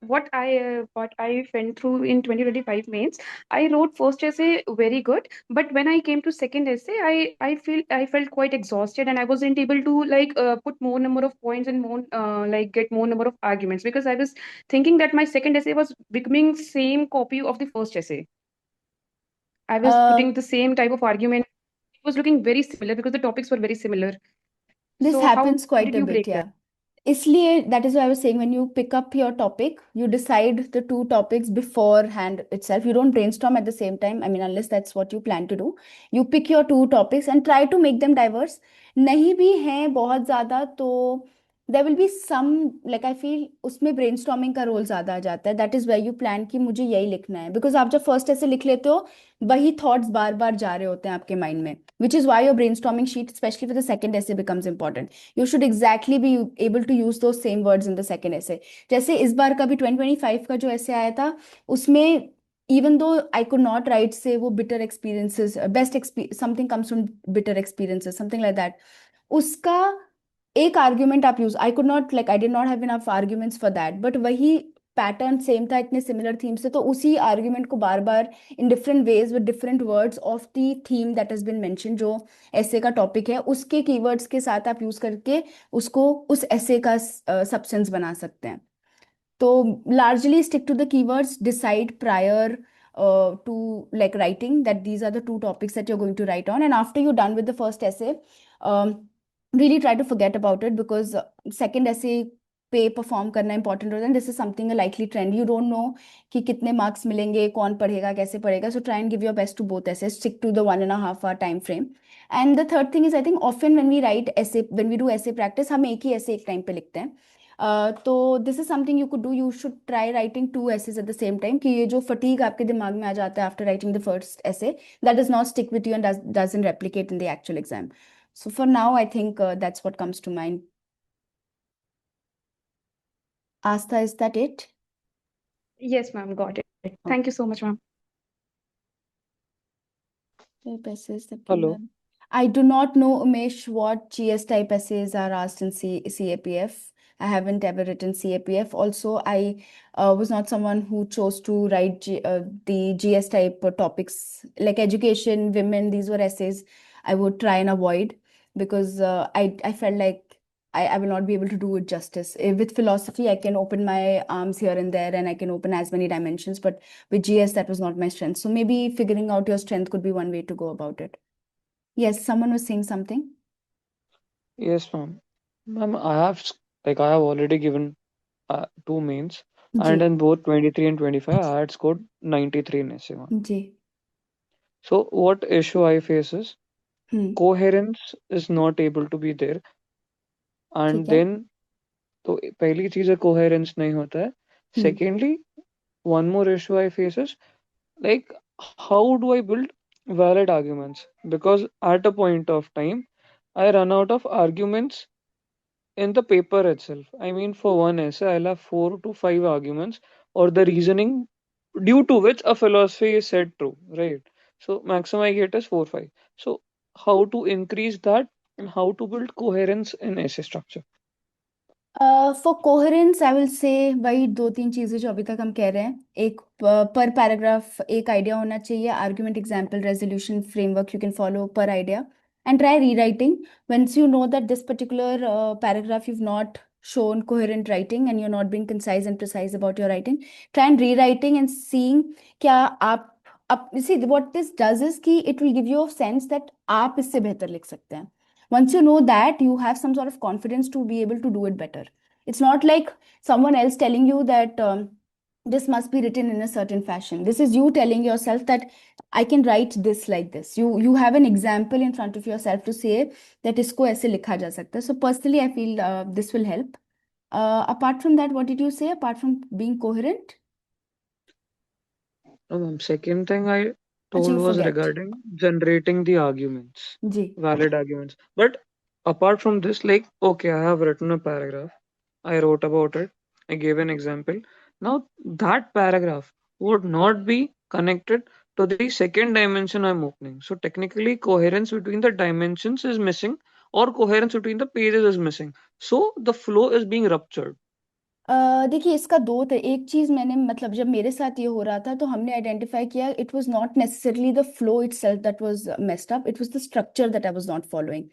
what I went through in 2025 mains, I wrote first essay very good, but when I came to second essay, I felt quite exhausted, and I wasn't able to like put more number of points and more like get more number of arguments, because I was thinking that my second essay was becoming same copy of the first essay. I was uh, putting the same type of argument. It was looking very similar because the topics were very similar. this So how happens quite did a you bit, break that? yeah. इसलिए that is why I was saying when you pick up your topic, you decide the two topics beforehand itself. You don't brainstorm at the same time. I mean, unless that's what you plan to do. You pick your two topics and try to make them diverse. नहीं भी हैं बहुत ज़्यादा तो there will be some like I feel उसमें brainstorming का role ज़्यादा आ जाता है. That is where you plan कि मुझे यही लिखना है. Because आप जब first ऐसे लिख लेते हो वही thoughts बार बार जा रहे होते हैं आपके mind में. Which is why your brainstorming sheet, especially for the second essay, becomes important. You should exactly be able to use those same words in the second essay. जैसे इस बार का भी 2025 का जो essay आया था उसमें even though I could not write say वो bitter experiences best experience something comes from bitter experiences something like that उसका एक आर्ग्यूमेंट आप use I could not like I did not have enough arguments for that but वही pattern same था इतने similar theme से तो उसी argument को बार बार in different ways with different words of the theme that has been mention जो ऐसे का टॉपिक है उसके कीवर्ड्स के साथ आप यूज करके उसको उस ऐसे का सब्सटेंस बना सकते हैं तो largely stick to the keywords, decide prior to like writing that these are the two topics that you're going to write on. And after you're done with the first essay, really try to forget about it because second essay पे perform करना important होता है this is something a likely trend you don't know कि कितने मार्क्स मिलेंगे कौन पढ़ेगा कैसे पढ़ेगा so try and give your best to both essay stick to the 1.5 hour time frame and the third thing is I think often when we write essay when we do essay practice हम एक ही ऐसे एक time पे लिखते हैं तो this is something you could do you should try writing two essays at the same time कि ये जो फटीग आपके दिमाग में आ जाता है आफ्टर राइटिंग द फर्स्ट ऐसे that does not stick with you and doesn't replicate in the actual exam so for now I think that's what comes to mind. Astha, is that it? Yes, ma'am, got it. Thank you so much, ma'am. Type essays that Hello. I do not know, Umesh, what GS type essays are asked in CAPF. I haven't ever written CAPF. Also, I was not someone who chose to write the GS type topics like education, women. These were essays I would try and avoid because I felt like I will not be able to do it justice. With philosophy, I can open my arms here and there and I can open as many dimensions, but with GS, that was not my strength. So maybe figuring out your strength could be one way to go about it. Yes, someone was saying something. Yes, ma'am. Ma'am, I have already given two mains, जी and in both 23 and 25, I had scored 93 in essay, ma'am. जी So what issue I face is hmm coherence is not able to be there, and ठीक है then तो पहली चीज है coherence नहीं होता है. Secondly, one more issue I face is like how do I build valid arguments? Because at a point of time, I run out of arguments in the paper itself. I mean, for one essay, I'll have 4 to 5 arguments or the reasoning due to which a philosophy is said true, right? So maximum I get is 4 5. So how to increase that and how to build coherence in essay structure? For coherence I will say वही दो तीन चीजें जो अभी तक हम कह रहे हैं एक पर पैराग्राफ एक आइडिया होना चाहिए argument example resolution framework you can follow पर idea and try rewriting once you know that this particular paragraph you've not shown coherent writing and you're not being concise and precise about your writing try and rewriting and seeing क्या आप see what this does is कि it will give you a sense that आप इससे बेहतर लिख सकते हैं once you know that you have some sort of confidence to be able to do it better It's not like someone else telling you that this must be written in a certain fashion. This is you telling yourself that I can write this like this. You have an example in front of yourself to say that इसको ऐसे लिखा जा सकता है. So personally, I feel this will help. Apart from that, what did you say? Apart from being coherent? No, ma'am. Second thing I अच्छा, told you was forget. regarding generating the arguments, ji. valid arguments. But apart from this, like, okay, I have written a paragraph, I wrote about it, I gave an example. Now, that paragraph would not be connected to the second dimension I'm opening. So, technically, coherence between the dimensions is missing, or coherence between the pages is missing. So, the flow is being ruptured. देखिए, इसका एक चीज मैंने मतलब जब मेरे साथ ये हो रहा था तो हमने आइडेंटिफाई किया it was not necessarily the flow itself that was messed up, it was the structure that I was not following.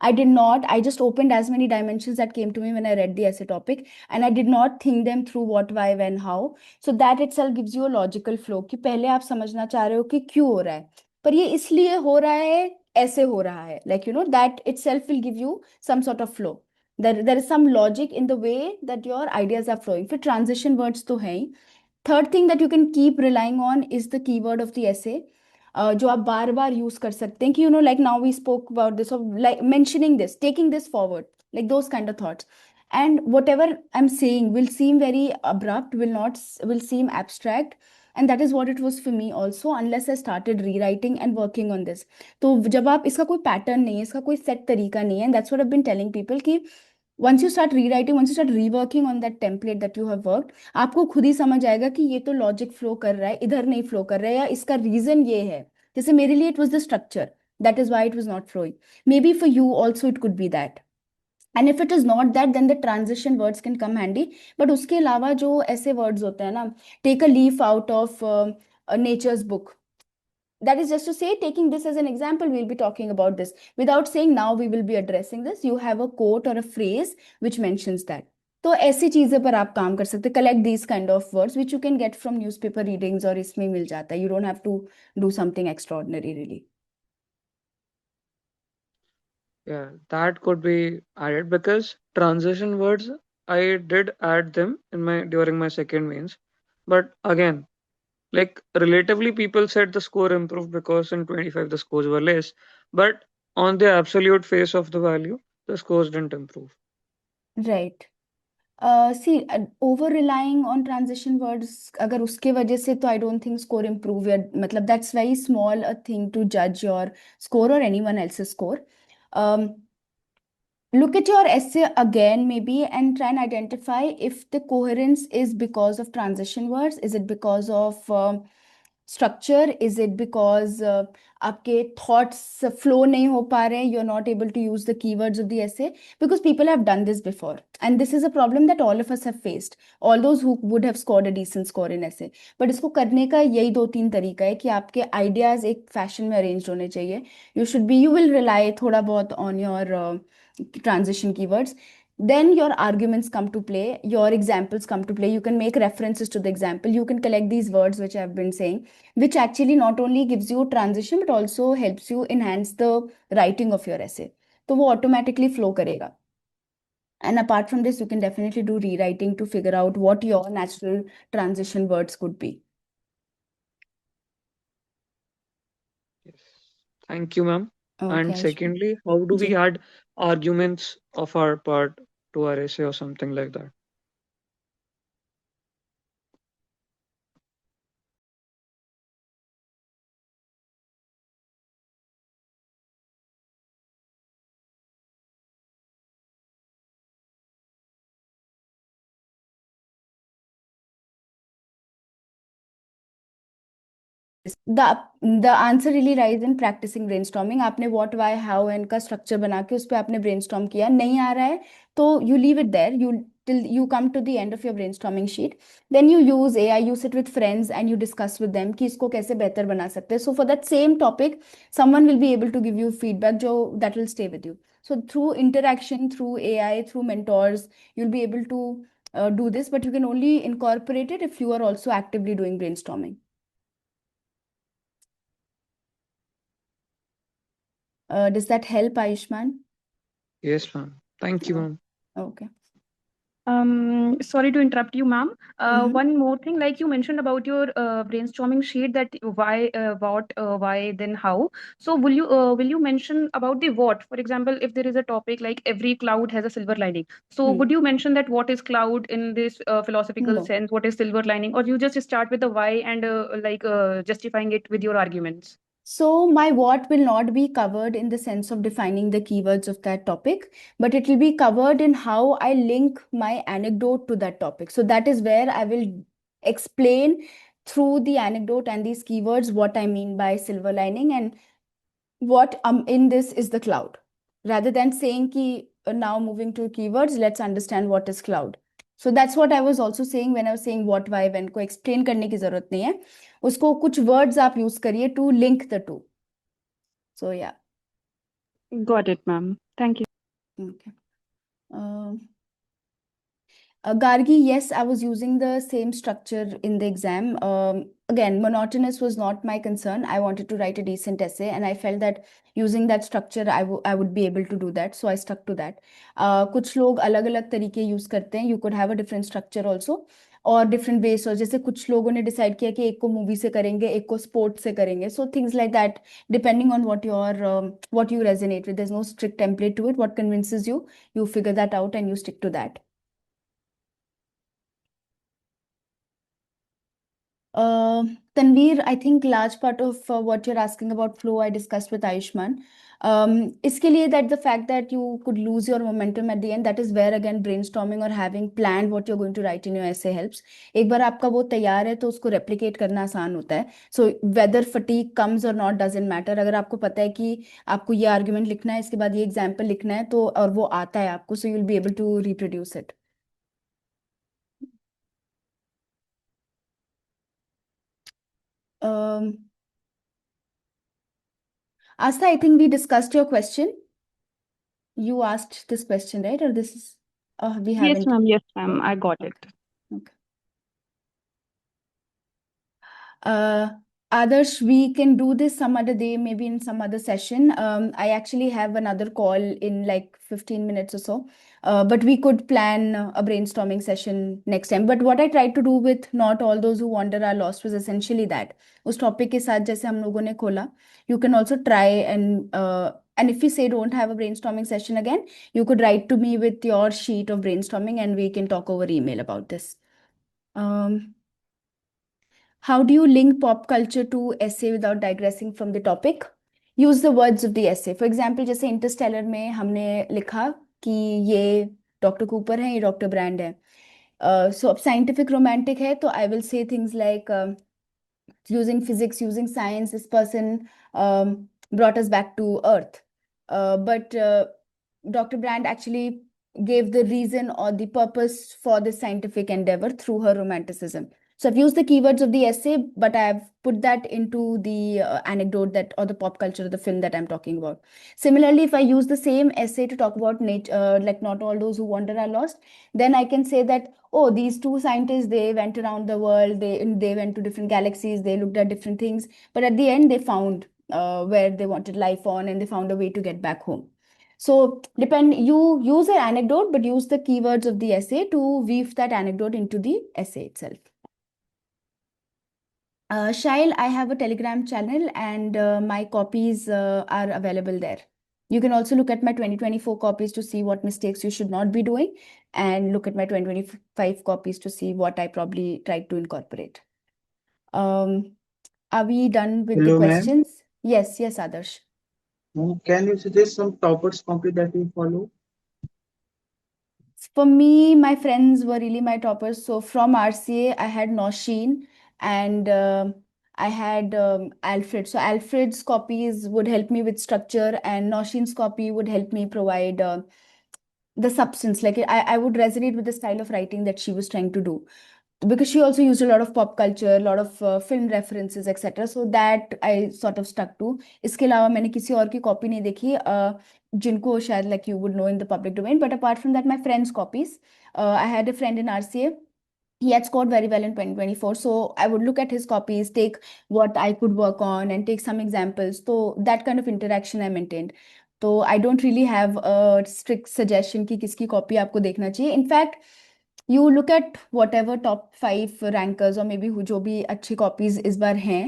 I just opened as many dimensions that came to me when I read the essay topic, and I did not think them through what, why, when, how. So that itself gives you a logical flow कि पहले आप समझना चाह रहे हो कि क्यों हो रहा है, पर ये इसलिए हो रहा है, ऐसे हो रहा है, like you know that itself will give you some sort of flow. There is some logic in the way that your ideas are flowing. फिर transition words तो है ही. Third thing that you can keep relying on is the keyword of the essay, जो आप बार बार use कर सकते हैं कि like now we spoke about this, of like mentioning this, taking this forward, like those kind of thoughts. And whatever I'm saying will seem very abrupt, will seem abstract, and that is what it was for me also, unless I started rewriting and working on this. तो जब आप इसका कोई pattern नहीं है, इसका कोई set तरीका नहीं है, and that's what I've been telling people कि once you start rewriting, once you start reworking on that template that you have worked, आपको खुद ही समझ आएगा कि ये तो लॉजिक फ्लो कर रहा है, इधर नहीं फ्लो कर रहा है, या इसका रीजन ये है. जैसे मेरे लिए it was the structure, that is why it was not flowing. Maybe for you also it could be that. And if it is not that, then the transition words can come handy. But उसके अलावा जो ऐसे words होते हैं ना, take a leaf out of nature's book, that is just to say, taking this as an example, we'll be talking about this without saying now we will be addressing this. You have a quote or a phrase which mentions that. तो ऐसी चीजें पर आप काम कर सकते, collect these kind of words which you can get from newspaper readings, और इसमें मिल जाता है. You don't have to do something extraordinary really. Yeah, that could be added because transition words, I did add them in my during my second mains. But again, like relatively people said the score improved because in 25 the scores were less. But on the absolute face of the value, the scores didn't improve. Right. See, over relying on transition words, अगर उसके वजह से, तो I don't think score improve या मतलब that's very small a thing to judge your score or anyone else's score. Look at your essay again maybe and try and identify if the coherence is because of transition words. Is it because of structure? Is it because आपके thoughts flow नहीं हो पा रहे हैं, you're not able to use the keywords of the essay? Because people have done this before, and this is a problem that all of us have faced, all those who would have scored a decent score in essay. But इसको करने का यही 2-3 तरीका है कि आपके ideas एक fashion में arranged होने चाहिए. You will rely थोड़ा बहुत on your transition keywords. Then your arguments come to play, your examples come to play. You can make references to the example, you can collect these words which I've been saying, which actually not only gives you transition but also helps you enhance the writing of your essay. तो वो automatically flow करेगा. And apart from this, you can definitely do rewriting to figure out what your natural transition words could be. Yes. Thank you, ma'am. Okay, And Aishma. secondly, how do we ji. add arguments of our part to our essay or something like that? The answer really lies in practicing brainstorming. आपने what, why, how, and का structure बना के उस पे आपने brainstorm किया, नहीं आ रहा है तो you leave it there, you till you come to the end of your brainstorming sheet. Then you use AI, you sit with friends and you discuss with them कि इसको कैसे बेहतर बना सकते हैं. So for that same topic, someone will be able to give you feedback जो that will stay with you. So through interaction, through AI, through mentors, you'll be able to do this, but you can only incorporate it if you are also actively doing brainstorming. Does that help, Ayushman? Yes, ma'am. Thank you, ma'am. Okay. Sorry to interrupt you, ma'am. Mhm. One more thing, like you mentioned about your brainstorming sheet, that why, what, why, then how. So will you mention about the what? For example, if there is a topic like every cloud has a silver lining, so would you mention that what is cloud in this philosophical No. sense? What is silver lining? Or you just start with the why and justifying it with your arguments? So my what will not be covered in the sense of defining the keywords of that topic, but it will be covered in how I link my anecdote to that topic. So that is where I will explain through the anecdote and these keywords what I mean by silver lining and what in this is the cloud. Rather than saying ki now moving to keywords, let's understand what is cloud. So that's what I was also saying when I was saying what, why, when को explain करने की जरूरत नहीं है. उसको कुछ words आप use करिए to link the two. So yeah. Got it, ma'am. Thank you. Okay. Gargi, yes, I was using the same structure in the exam. Again, monotonous was not my concern. I wanted to write a decent essay, and I felt that using that structure, I would be able to do that. So I stuck to that. कुछ लोग अलग-अलग तरीके use करते हैं. You could have a different structure also, और different ways. So जैसे कुछ लोगों ने decide किया कि एक को मूवी से करेंगे, एक को स्पोर्ट्स से करेंगे. So things like that, depending on what you resonate with. There's no strict template to it. What convinces you, you figure that out and you stick to that. Tanveer, I think large part of what you're asking about flow I discussed with Ayushman. इसके लिए that the fact that you could lose your momentum at the end, that is where again brainstorming or having planned what you're going to write in your essay helps. एक बार आपका वो तैयार है तो उसको replicate करना आसान होता है. So whether fatigue comes or not doesn't matter. अगर आपको पता है कि आपको ये argument लिखना है, इसके बाद ये example लिखना है तो और वो आता है आपको, so you'll be able to reproduce it. Asta, I think we discussed your question. You asked this question, right? Or this is, we Yes, haven't. ma'am. Yes, ma'am. I got it. Okay. Adarsh, we can do this some other day, maybe in some other session. I actually have another call in like 15 minutes or so. But we could plan a brainstorming session next time. But what I tried to do with Not All Those Who Wander Are Lost was essentially that. उस topic के साथ जैसे हम लोगों ने खोला, you can also try and if we say don't have a brainstorming session again, you could write to me with your sheet of brainstorming and we can talk over email about this. How do you link pop culture to essay without digressing from the topic? Use the words of the essay. For example, जैसे Interstellar में हमने लिखा कि ये doctor Cooper है, ये doctor brand है. So अब साइंटिफिक रोमांटिक है तो I will say things like using physics, using science, this person brought us back to Earth. But Dr. Brand actually gave the reason or the purpose for this scientific endeavor through her romanticism. So I've used the keywords of the essay, but I've put that into the anecdote that or the pop culture of the film that I'm talking about. Similarly, if I use the same essay to talk about nature, like Not All Those Who Wander Are Lost, then I can say that, oh, these two scientists, they went around the world, they went to different galaxies, they looked at different things, but at the end they found where they wanted life on and they found a way to get back home. So you use an anecdote, but use the keywords of the essay to weave that anecdote into the essay itself. Shail, I have a Telegram channel and my copies are available there. You can also look at my 2024 copies to see what mistakes you should not be doing and look at my 2025 copies to see what I probably tried to incorporate. Are we done with the Hello, ma'am. questions? Yes, Adarsh. Can you suggest some toppers copy that we follow? For me, my friends were really my toppers. So from RCA, I had Nosheen and I had Alfred. So Alfred's copies would help me with structure, and Nosheen's copy would help me provide the substance. Like I would resonate with the style of writing that she was trying to do. Because she also used a lot of pop culture, a lot of film references, etc. So that I sort of stuck to. इसके अलावा मैंने किसी और की copy नहीं देखी जिनको शायद like you would know in the public domain. But apart from that, my friends' copies. I had a friend in RCA. He had scored very well in 2024. So I would look at his copies, take what I could work on and take some examples. So that kind of interaction I maintained. So I don't really have a strict suggestion कि किसकी copy आपको देखना चाहिए. In fact, You look at whatever top 5 rankers or maybe who जो भी अच्छी copies इस बार हैं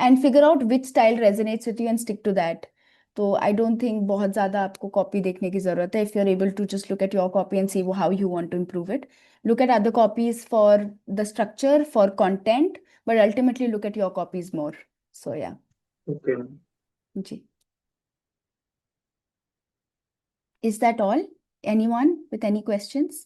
and figure out which style resonates with you and stick to that. तो I don't think बहुत ज़्यादा आपको copy देखने की ज़रूरत है. If you're able to just look at your copy and see how you want to improve it. Look at other copies for the structure, for content, but ultimately look at your copies more. So yeah. Okay. Ji. Is that all? Anyone with any questions?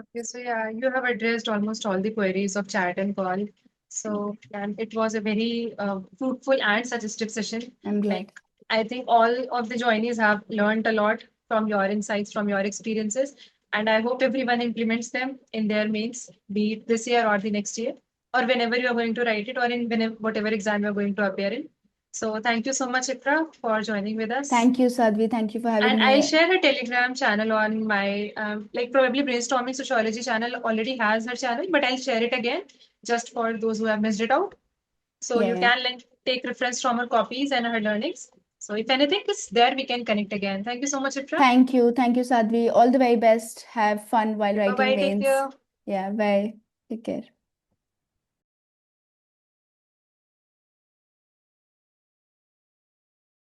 Okay, so yeah, you have addressed almost all the queries of chat and call. So, and it was a very fruitful and suggestive session. I'm glad. Like, I think all of the joinees have learned a lot from your insights, from your experiences, and I hope everyone implements them in their mains, be it this year or the next year, or whenever you are going to write it, or in whatever exam you are going to appear in. So, thank you so much, Ifra, for joining with us. Thank you, Sadhvi. Thank you for having And me. I'll share her Telegram channel on my, like probably Brainstorming Sociology channel already has her channel, but I'll share it again just for those who have missed it out. So you Yeah. can like take reference from her copies and her learnings. So if anything is there, we can connect again. Thank you so much, Ifra. Thank you. Thank you, Sadhvi. All the very best. Have fun while writing Bye-bye. Take mains. care. Yeah, bye. Take care.